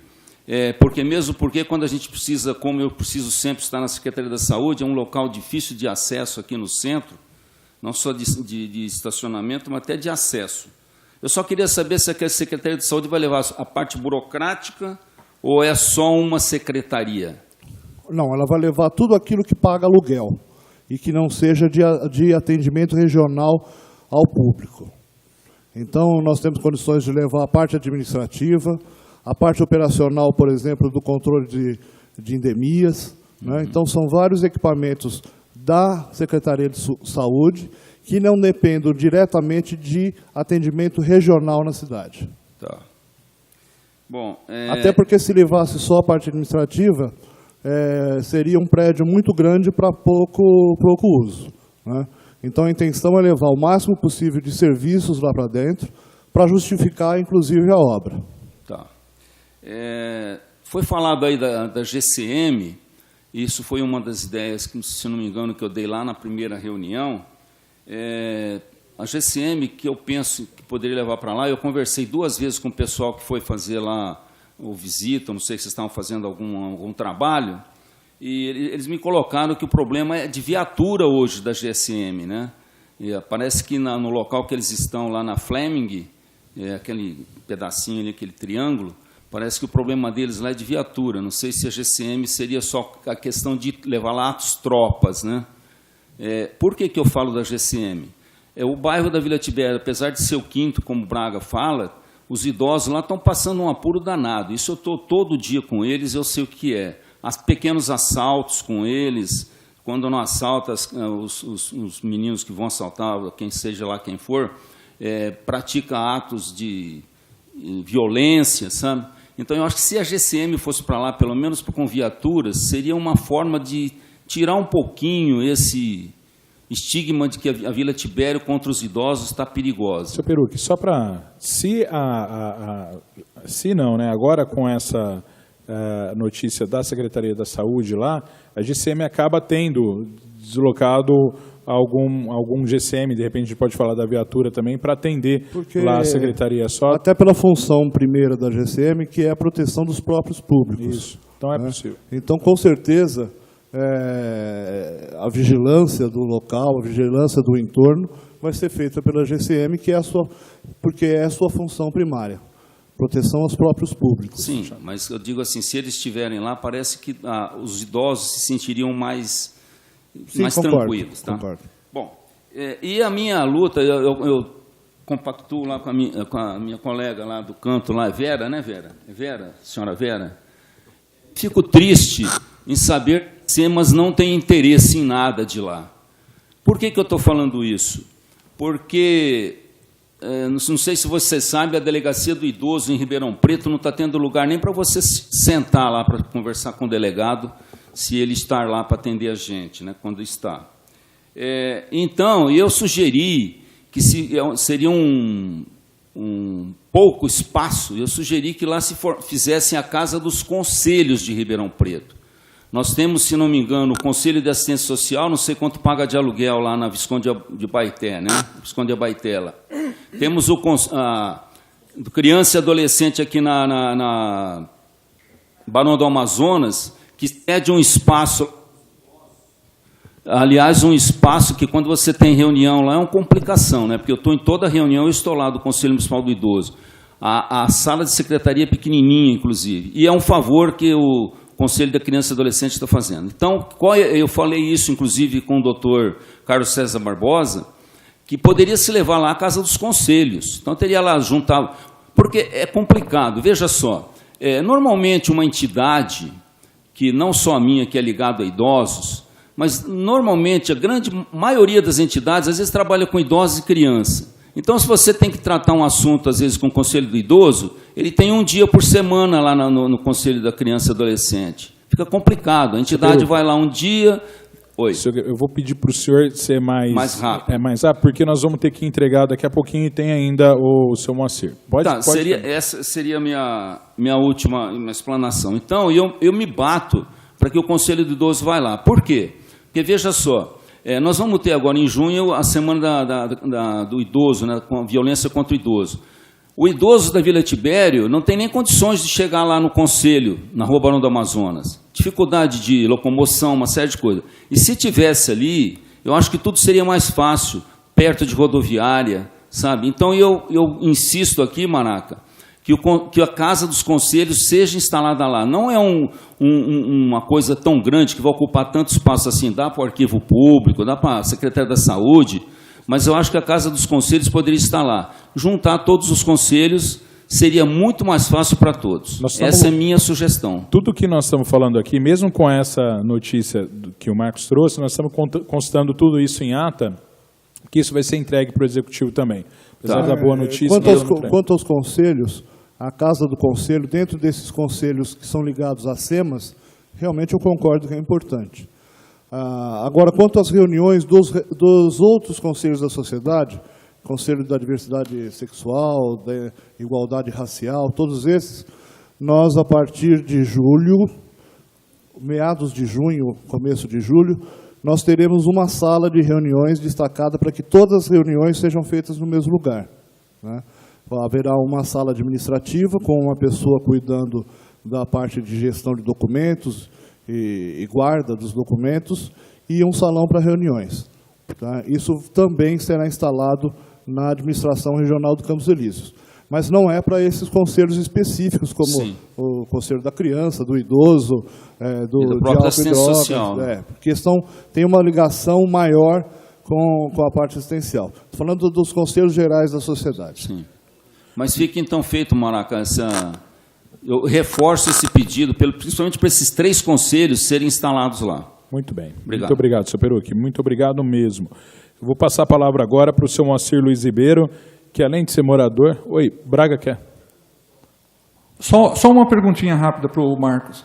porque quando a gente precisa, como eu preciso sempre estar na Secretaria da Saúde, é um local difícil de acesso aqui no centro, não só de estacionamento, mas até de acesso. Eu só queria saber se a Secretaria de Saúde vai levar a parte burocrática ou é só uma secretaria? Não, ela vai levar tudo aquilo que paga aluguel e que não seja de atendimento regional ao público. Então, nós temos condições de levar a parte administrativa, a parte operacional, por exemplo, do controle de endemias, né? Então, são vários equipamentos da Secretaria de Saúde que não dependem diretamente de atendimento regional na cidade. Tá. Bom, Até porque, se levasse só a parte administrativa, seria um prédio muito grande para pouco uso, né? Então, a intenção é levar o máximo possível de serviços lá para dentro, para justificar, inclusive, a obra. Tá. Foi falado aí da GCM, isso foi uma das ideias, que, se não me engano, que eu dei lá na primeira reunião. A GCM, que eu penso que poderia levar para lá, eu conversei 2 vezes com o pessoal que foi fazer lá ou visita, não sei se estavam fazendo algum trabalho, e eles me colocaram que o problema é de viatura hoje da GSM, né? E parece que no local que eles estão, lá na Fleming, aquele pedacinho ali, aquele triângulo, parece que o problema deles lá é de viatura. Não sei se a GCM seria só a questão de levar lá as tropas, né? Por que eu falo da GCM? O bairro da Vila Tibério, apesar de ser o 5º, como o Braga fala, os idosos lá estão passando um apuro danado. Isso eu estou todo dia com eles, eu sei o que é. Pequenos assaltos com eles, quando não assalta os meninos que vão assaltar, quem seja lá quem for, pratica atos de violência, sabe? Então, eu acho que se a GCM fosse para lá, pelo menos com viaturas, seria uma forma de tirar um pouquinho esse estigma de que a Vila Tibério contra os idosos está perigosa. Seu Perucchi, só para... Se não, né? Agora com essa notícia da Secretaria da Saúde lá, a GCM acaba tendo deslocado algum GCM, de repente a gente pode falar da viatura também, para atender lá a Secretaria só. Até pela função primeira da GCM, que é a proteção dos próprios públicos. Isso, então é possível. Então, com certeza, a vigilância do local, a vigilância do entorno, vai ser feita pela GCM, porque é a sua função primária, proteção aos próprios públicos. Sim, mas eu digo assim, se eles estiverem lá, parece que os idosos se sentiriam mais concordo, tranquilos. Tá? Concordo. Bom, e a minha luta, eu compactuo lá com a minha colega lá do canto, lá, Vera, né, Vera? Vera, senhora Vera? Fico triste em saber que CEMAS não tem interesse em nada de lá. Por que eu estou falando isso? Porque, não sei se você sabe, a Delegacia do Idoso em Ribeirão Preto não está tendo lugar nem para você sentar lá para conversar com o delegado, se ele estar lá para atender a gente, né, quando está. Então, eu sugeri que seria um pouco espaço, eu sugeri que lá fizessem a Casa dos Conselhos de Ribeirão Preto. Nós temos, se não me engano, o Conselho de Assistência Social, não sei quanto paga de aluguel lá na Visconde de Abaeté, né? Visconde de Abaetela. Temos o do Criança e Adolescente aqui na Barão do Amazonas, que cede um espaço, aliás, um espaço que quando você tem reunião lá é uma complicação, né? Porque eu estou em toda reunião, eu estou lá do Conselho Municipal do Idoso. A sala de secretaria é pequenininha, inclusive, e é um favor que o Conselho da Criança e Adolescente está fazendo. Então, eu falei isso, inclusive, com o doutor Carlos César Barbosa, que poderia se levar lá à Casa dos Conselhos. Então, teria lá juntado... Porque é complicado, veja só. Normalmente, uma entidade, que não só a minha, que é ligada a idosos, mas, normalmente, a grande maioria das entidades, às vezes, trabalha com idosos e crianças. Então, se você tem que tratar um assunto, às vezes, com o Conselho do Idoso, ele tem um dia por semana lá no Conselho da Criança e Adolescente. Fica complicado. A entidade vai lá um dia... Oi. Eu vou pedir para o senhor ser mais rápido. Mais rápido, porque nós vamos ter que entregar daqui a pouquinho e tem ainda o seu Moacir. Pode essa seria a minha última explanação. Então, eu me bato para que o Conselho do Idoso vá lá. Por quê? Porque, veja só, nós vamos ter agora em junho a semana do idoso, né, com a violência contra o idoso. O idoso da Vila Tibério não tem nem condições de chegar lá no Conselho, na Rua Barão do Amazonas. Dificuldade de locomoção, uma série de coisas. E se tivesse ali, eu acho que tudo seria mais fácil, perto de rodoviária, sabe? Então, eu insisto aqui, Maraca, que a Casa dos Conselhos seja instalada lá. Não é um uma coisa tão grande que vai ocupar tanto espaço assim, dá para o arquivo público, dá para a Secretaria da Saúde, mas eu acho que a Casa dos Conselhos poderia estar lá. Juntar todos os conselhos seria muito mais fácil para todos. Essa é a minha sugestão. Tudo que nós estamos falando aqui, mesmo com essa notícia que o Marcos trouxe, nós estamos constando tudo isso em ata, que isso vai ser entregue para o Executivo também. Apesar da boa notícia... Quanto aos conselhos, a Casa do Conselho, dentro desses conselhos que são ligados às SEMAS, realmente eu concordo que é importante. Agora, quanto às reuniões dos outros conselhos da sociedade, Conselho da Diversidade Sexual, da Igualdade Racial, todos esses, nós, a partir de julho, meados de junho, começo de julho, nós teremos uma sala de reuniões destacada para que todas as reuniões sejam feitas no mesmo lugar, né? Haverá uma sala administrativa com uma pessoa cuidando da parte de gestão de documentos e guarda dos documentos e um salão para reuniões. Tá? Isso também será instalado na administração regional do Campos Elíseos. Mas não é para esses conselhos específicos, como Sim. o Conselho da Criança, do Idoso, do próprio assistência social. Porque tem uma ligação maior com a parte assistencial. Estou falando dos conselhos gerais da sociedade. Sim. Mas fica então feito, Maraca, eu reforço esse pedido, principalmente para esses 3 conselhos serem instalados lá. Muito bem. Obrigado. Muito obrigado, seu Perucchi. Muito obrigado mesmo. Eu vou passar a palavra agora para o seu Moacir Luiz Ribeiro, que além de ser morador... Oi, Braga quer? Só uma perguntinha rápida para o Marcos.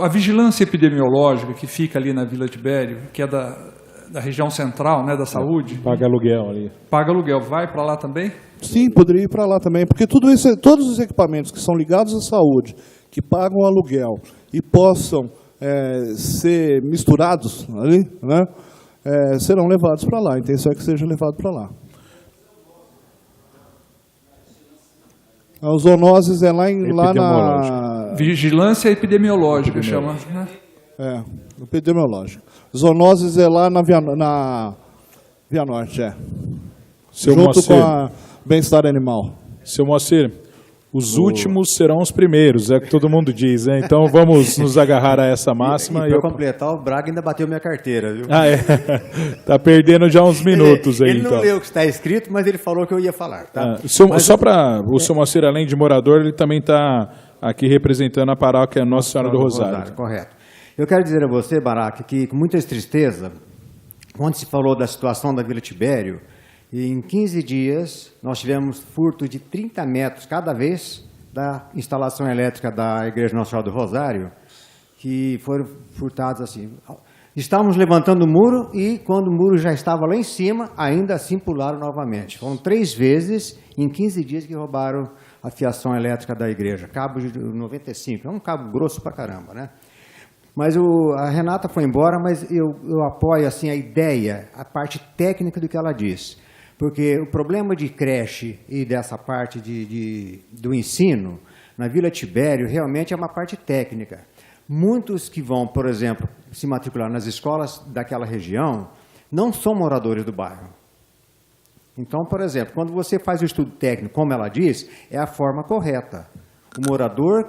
A vigilância epidemiológica que fica ali na Vila Tibério, que é da região central, né, da saúde... Paga aluguel ali. Paga aluguel. Vai para lá também? Sim, poderia ir para lá também, porque tudo isso, todos os equipamentos que são ligados à saúde, que pagam aluguel e possam ser misturados ali, né, serão levados para lá. A intenção é que seja levado para lá. Os zoonoses é lá na... Vigilância epidemiológica, chama, né? Epidemiológica. Zoonoses é lá na Via Norte, junto Moacir, com a Bem-Estar Animal. Seu Moacir, os últimos serão os primeiros, é o que todo mundo diz, né? Então vamos nos agarrar a essa máxima. E para completar, o Braga ainda bateu minha carteira, viu? Está perdendo já uns minutos aí. Ele não leu o que está escrito, mas ele falou que eu ia falar. Tá? Só para o seu Moacir, além de morador, ele também está aqui representando a paróquia Nossa Senhora do Rosário. Correto. Eu quero dizer a você, Baraque, que com muita tristeza, quando se falou da situação da Vila Tibério, em 15 dias nós tivemos furto de 30 metros cada vez da instalação elétrica da Igreja Nossa Senhora do Rosário, que foram furtados assim. Estávamos levantando o muro e quando o muro já estava lá em cima, ainda assim pularam novamente. Foram 3 vezes em 15 dias que roubaram a fiação elétrica da igreja. Cabo de 95, é um cabo grosso pra caramba, né? Mas a Renata foi embora, mas eu apoio assim, a ideia, a parte técnica do que ela diz. Porque o problema de creche e dessa parte do ensino, na Vila Tibério, realmente é uma parte técnica. Muitos que vão, por exemplo, se matricular nas escolas daquela região, não são moradores do bairro. Então, por exemplo, quando você faz o estudo técnico, como ela diz, é a forma correta. O morador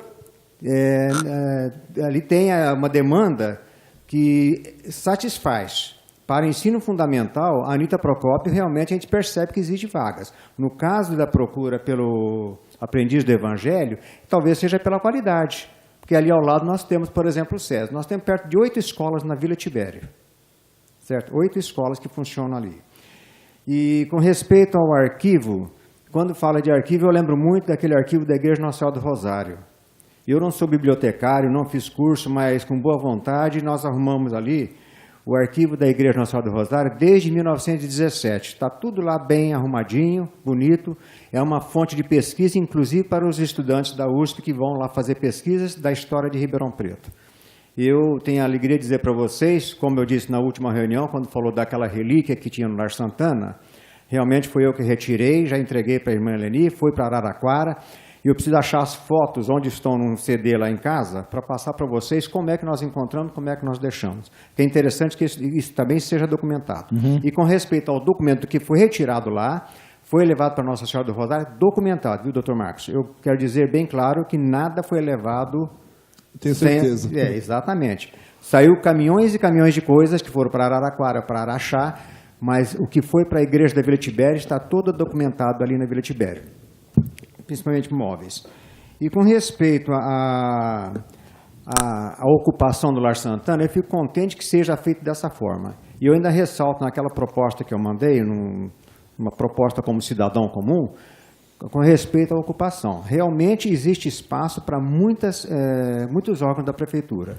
ali tem uma demanda que satisfaz. Para o ensino fundamental, a Anita Procópio, realmente a gente percebe que existe vagas. No caso da procura pelo aprendiz do Evangelho, talvez seja pela qualidade. Porque ali ao lado nós temos, por exemplo, o SES. Nós temos perto de 8 escolas na Vila Tibério. Certo? 8 escolas que funcionam ali. E com respeito ao arquivo, quando fala de arquivo, eu lembro muito daquele arquivo da Igreja Nossa Senhora do Rosário. Eu não sou bibliotecário, não fiz curso, mas com boa vontade nós arrumamos ali o arquivo da Igreja Nossa Senhora do Rosário desde 1917. Está tudo lá bem arrumadinho, bonito. É uma fonte de pesquisa, inclusive para os estudantes da USP que vão lá fazer pesquisas da história de Ribeirão Preto. Eu tenho a alegria de dizer para vocês, como eu disse na última reunião, quando falou daquela relíquia que tinha no Lar Santana, realmente foi eu que retirei, já entreguei para a irmã Eleni, foi para Araraquara. E eu preciso achar as fotos onde estão num CD lá em casa para passar para vocês como é que nós encontramos, como é que nós deixamos. É interessante que isso também seja documentado. E com respeito ao documento que foi retirado lá, foi levado para Nossa Senhora do Rosário, documentado, viu, doutor Marcos? Eu quero dizer bem claro que nada foi levado Tenho certeza. Exatamente. Saiu caminhões e caminhões de coisas que foram para Araraquara, para Araxá, mas o que foi para a igreja da Vila Tibério está todo documentado ali na Vila Tibério, principalmente móveis. E com respeito à ocupação do Lar Santana, eu fico contente que seja feito dessa forma. E eu ainda ressalto naquela proposta que eu mandei, uma proposta como cidadão comum, com respeito à ocupação. Realmente existe espaço para muitos órgãos da prefeitura.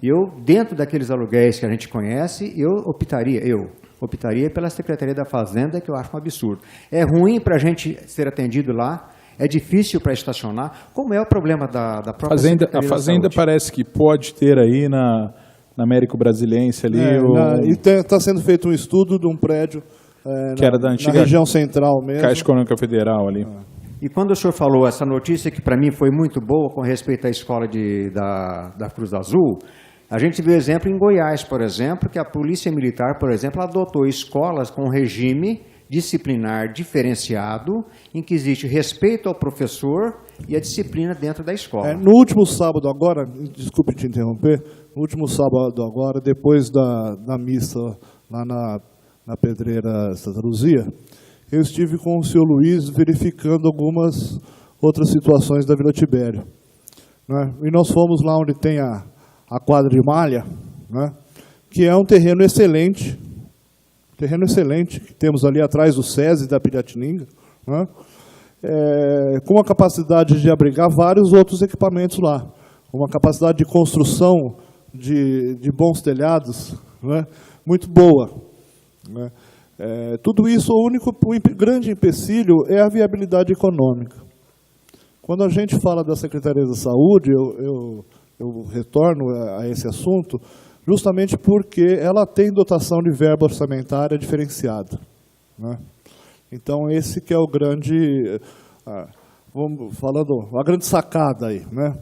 Eu, dentro daqueles aluguéis que a gente conhece, eu optaria pela Secretaria da Fazenda, que eu acho um absurdo. É ruim para a gente ser atendido lá, é difícil para estacionar, como é o problema da própria Secretaria da Saúde. A Fazenda parece que pode ter aí na Américo Brasiliense ali... E está sendo feito um estudo de um prédio que era da antiga na região central mesmo. Caixa Econômica Federal ali. E quando o senhor falou essa notícia, que para mim foi muito boa, com respeito à escola da Cruz Azul, a gente viu exemplo em Goiás, por exemplo, que a Polícia Militar, por exemplo, adotou escolas com regime disciplinar diferenciado, em que existe respeito ao professor e a disciplina dentro da escola. No último sábado agora, desculpe te interromper, no último sábado agora, depois da missa lá na Pedreira Santa Luzia, eu estive com o senhor Luiz verificando algumas outras situações da Vila Tibério. Né? E nós fomos lá onde tem a quadra de malha, né? Que é um terreno excelente, que temos ali atrás do SESI da Piratininga, né? Com a capacidade de abrigar vários outros equipamentos lá, uma capacidade de construção de bons telhados, né? Muito boa, né? Tudo isso, o grande empecilho é a viabilidade econômica. Quando a gente fala da Secretaria da Saúde, eu retorno a esse assunto, justamente porque ela tem dotação de verba orçamentária diferenciada, né? Então, esse que é o grande, a grande sacada aí, né?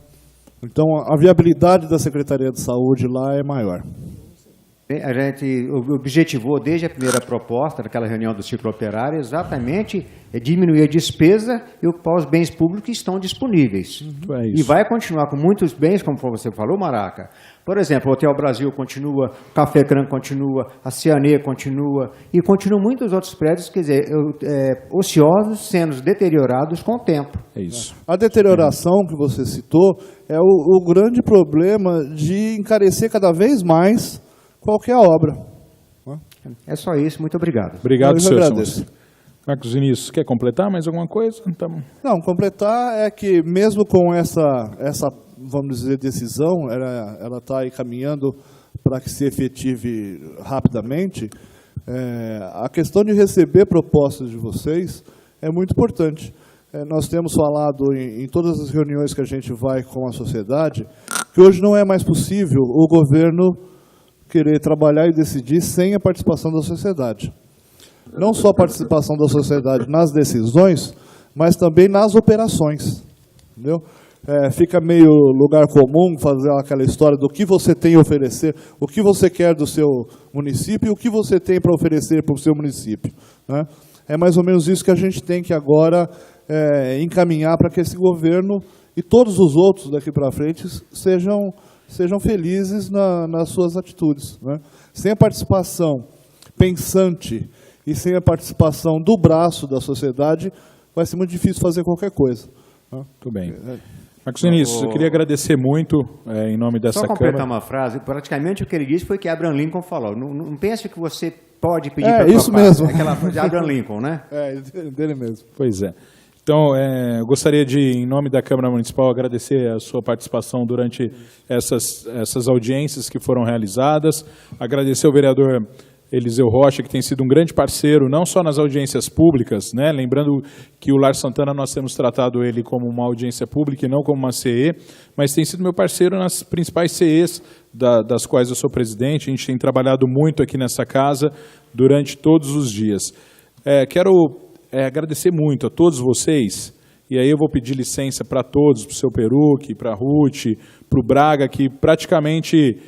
Então, a viabilidade da Secretaria de Saúde lá é maior. A gente objetivou, desde a primeira proposta, naquela reunião do ciclo operário, exatamente diminuir a despesa e ocupar os bens públicos que estão disponíveis. E vai continuar com muitos bens, como você falou, Maraca. Por exemplo, o Hotel Brasil continua, o Café Cran continua, a Cianê continua, e continuam muitos outros prédios, quer dizer, ociosos, sendo deteriorados com o tempo. É isso. A deterioração que você citou é o grande problema de encarecer cada vez mais qualquer obra. É só isso, muito obrigado. Obrigado, senhor. Marcos Vinícius, quer completar mais alguma coisa? Tá bom. Não, completar é que mesmo com essa vamos dizer, decisão, ela está aí caminhando para que se efetive rapidamente, a questão de receber propostas de vocês é muito importante. Nós temos falado em todas as reuniões que a gente vai com a sociedade, que hoje não é mais possível o governo querer trabalhar e decidir sem a participação da sociedade. Não só a participação da sociedade nas decisões, mas também nas operações. Entendeu? Fica meio lugar comum fazer aquela história do que você tem a oferecer, o que você quer do seu município e o que você tem para oferecer para o seu município, né? É mais ou menos isso que a gente tem que agora encaminhar para que esse governo e todos os outros daqui para frente sejam felizes nas suas atitudes, né? Sem a participação pensante e sem a participação do braço da sociedade, vai ser muito difícil fazer qualquer coisa. Muito bem. Marcos Vinícius, eu queria agradecer muito em nome dessa Câmara. Só completar uma frase, praticamente o que ele disse foi que Abraham Lincoln falou. Não pense que você pode pedir para isso mesmo. Aquela de Abraham Lincoln, né? Dele mesmo. Pois é. Então, eu gostaria de, em nome da Câmara Municipal, agradecer a sua participação durante essas audiências que foram realizadas, agradecer ao vereador Eliseu Rocha, que tem sido um grande parceiro, não só nas audiências públicas, né? Lembrando que o Lar Santana nós temos tratado ele como uma audiência pública e não como uma CE, mas tem sido meu parceiro nas principais CEs das quais eu sou presidente. A gente tem trabalhado muito aqui nessa casa durante todos os dias. Quero agradecer muito a todos vocês, e aí eu vou pedir licença para todos, para o seu Peruque, para a Ruth, para o Braga, que praticamente,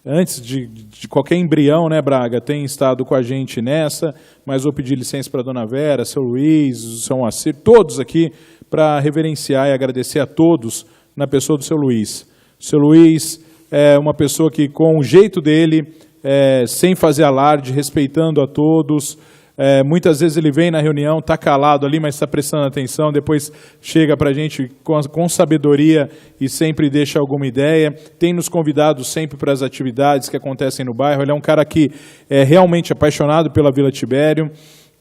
antes de qualquer embrião, né, Braga, tem estado com a gente nessa, mas vou pedir licença para a dona Vera, seu Luiz, o seu Moacir, todos aqui, para reverenciar e agradecer a todos na pessoa do seu Luiz. O seu Luiz é uma pessoa que, com o jeito dele, sem fazer alarde, respeitando a todos, muitas vezes ele vem na reunião, está calado ali, mas está prestando atenção, depois chega para a gente com sabedoria e sempre deixa alguma ideia. Tem nos convidado sempre para as atividades que acontecem no bairro. Ele é um cara que é realmente apaixonado pela Vila Tibério,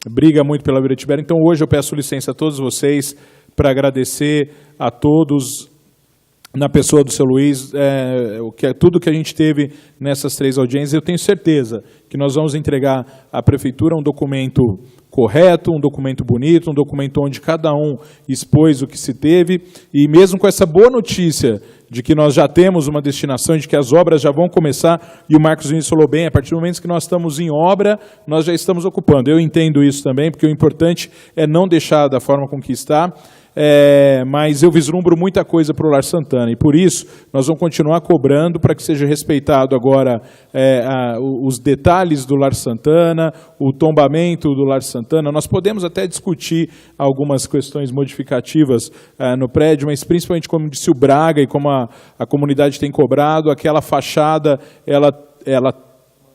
briga muito pela Vila Tibério. Então hoje eu peço licença a todos vocês para agradecer a todos, na pessoa do seu Luiz, tudo que a gente teve nessas 3 audiências. Eu tenho certeza que nós vamos entregar à Prefeitura um documento correto, um documento bonito, um documento onde cada um expôs o que se teve, e mesmo com essa boa notícia de que nós já temos uma destinação, de que as obras já vão começar, e o Marcos Vinícius falou bem, a partir do momento que nós estamos em obra, nós já estamos ocupando. Eu entendo isso também, porque o importante é não deixar da forma com que está, mas eu vislumbro muita coisa para o Lar Santana, e por isso nós vamos continuar cobrando para que seja respeitado agora os detalhes do Lar Santana, o tombamento do Lar Santana. Nós podemos até discutir algumas questões modificativas no prédio, mas principalmente, como disse o Braga e como a comunidade tem cobrado, aquela fachada, ela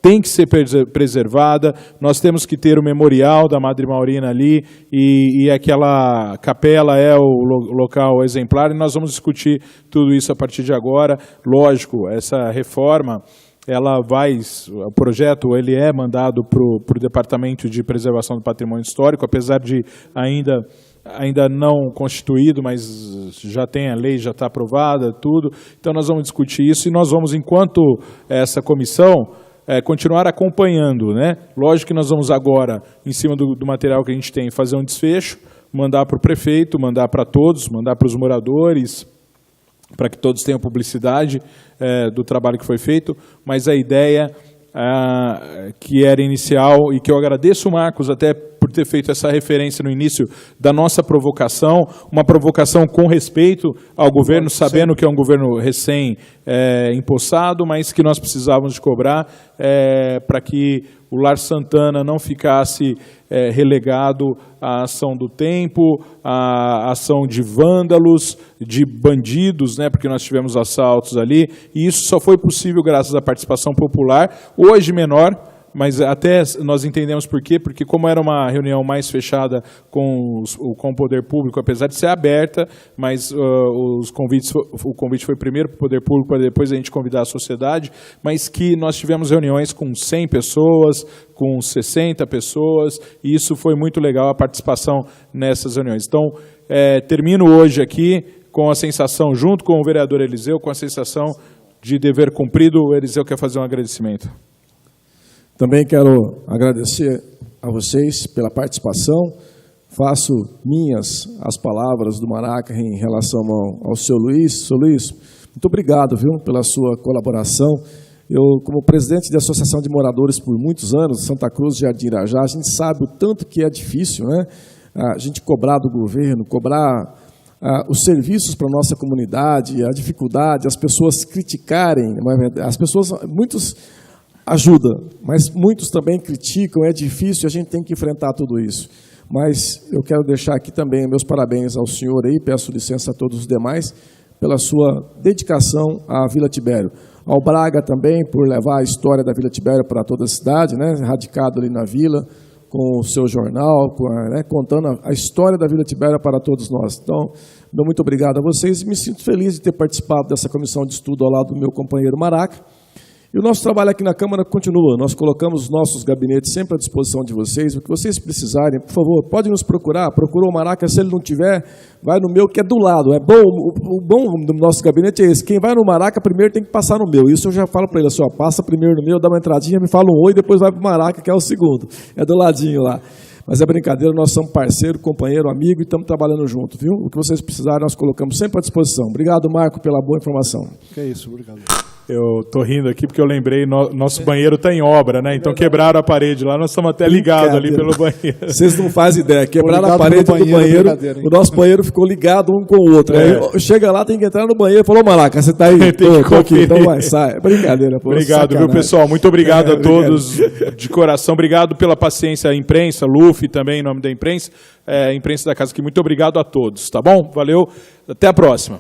tem que ser preservada. Nós temos que ter o memorial da Madre Maurina ali, e aquela capela é o local exemplar, e nós vamos discutir tudo isso a partir de agora. Lógico, essa reforma, o projeto ele é mandado para o Departamento de Preservação do Patrimônio Histórico, apesar de ainda não constituído, mas já tem a lei, já está aprovada, tudo. Então nós vamos discutir isso, e nós vamos, enquanto essa comissão, continuar acompanhando, né? Lógico que nós vamos agora, em cima do material que a gente tem, fazer um desfecho, mandar para o prefeito, mandar para todos, mandar para os moradores, para que todos tenham publicidade do trabalho que foi feito, mas a ideia que era inicial, e que eu agradeço o Marcos até por ter feito essa referência no início da nossa provocação, uma provocação com respeito ao governo, sabendo que é um governo recém-empossado, mas que nós precisávamos de cobrar para que o Lar Santana não ficasse relegado à ação do tempo, à ação de vândalos, de bandidos, né, porque nós tivemos assaltos ali, e isso só foi possível graças à participação popular, hoje menor, mas até nós entendemos por quê, porque como era uma reunião mais fechada com o poder público, apesar de ser aberta, mas o convite foi primeiro para o poder público, para depois a gente convidar a sociedade, mas que nós tivemos reuniões com 100 pessoas, com 60 pessoas, e isso foi muito legal, a participação nessas reuniões. Então, termino hoje aqui com a sensação, junto com o vereador Eliseu, com a sensação de dever cumprido. O Eliseu quer fazer um agradecimento. Também quero agradecer a vocês pela participação. Faço minhas as palavras do Maraca em relação ao seu Luiz. Seu Luiz, muito obrigado, viu, pela sua colaboração. Eu, como presidente da Associação de Moradores por muitos anos, Santa Cruz, Jardim Irajá, a gente sabe o tanto que é difícil, né? A gente cobrar do governo, cobrar os serviços para a nossa comunidade, a dificuldade, as pessoas criticarem, as pessoas, muitos ajuda, mas muitos também criticam, é difícil, a gente tem que enfrentar tudo isso. Mas eu quero deixar aqui também meus parabéns ao senhor aí, peço licença a todos os demais, pela sua dedicação à Vila Tibério. Ao Braga também, por levar a história da Vila Tibério para toda a cidade, né, radicado ali na vila, com o seu jornal, contando a história da Vila Tibério para todos nós. Então, muito obrigado a vocês e me sinto feliz de ter participado dessa comissão de estudo ao lado do meu companheiro Maraca. E o nosso trabalho aqui na Câmara continua. Nós colocamos os nossos gabinetes sempre à disposição de vocês. O que vocês precisarem, por favor, pode nos procurar. Procurou o Maraca, se ele não tiver, vai no meu, que é do lado. É bom, o bom do nosso gabinete é esse. Quem vai no Maraca primeiro tem que passar no meu. Isso eu já falo para ele assim, ó, passa primeiro no meu, dá uma entradinha, me fala um oi, depois vai para o Maraca, que é o segundo. É do ladinho lá. Mas é brincadeira, nós somos parceiro, companheiro, amigo e estamos trabalhando junto, viu? O que vocês precisarem, nós colocamos sempre à disposição. Obrigado, Marco, pela boa informação. Que é isso, obrigado. Eu estou rindo aqui porque eu lembrei, nosso banheiro está em obra, né? Então quebraram a parede lá, nós estamos até ligados ali pelo banheiro. Vocês não fazem ideia, quebraram a parede do banheiro, o nosso banheiro ficou ligado um com o outro. Aí chega lá, tem que entrar no banheiro e falou, Maraca, você está aí? Estou aqui, então vai, sai. Brincadeira, pô. Obrigado, sacanagem. Viu, pessoal? Muito obrigado a todos de coração. Obrigado pela paciência, a imprensa, Luffy também, em nome da imprensa, imprensa da casa aqui. Muito obrigado a todos, tá bom? Valeu, até a próxima.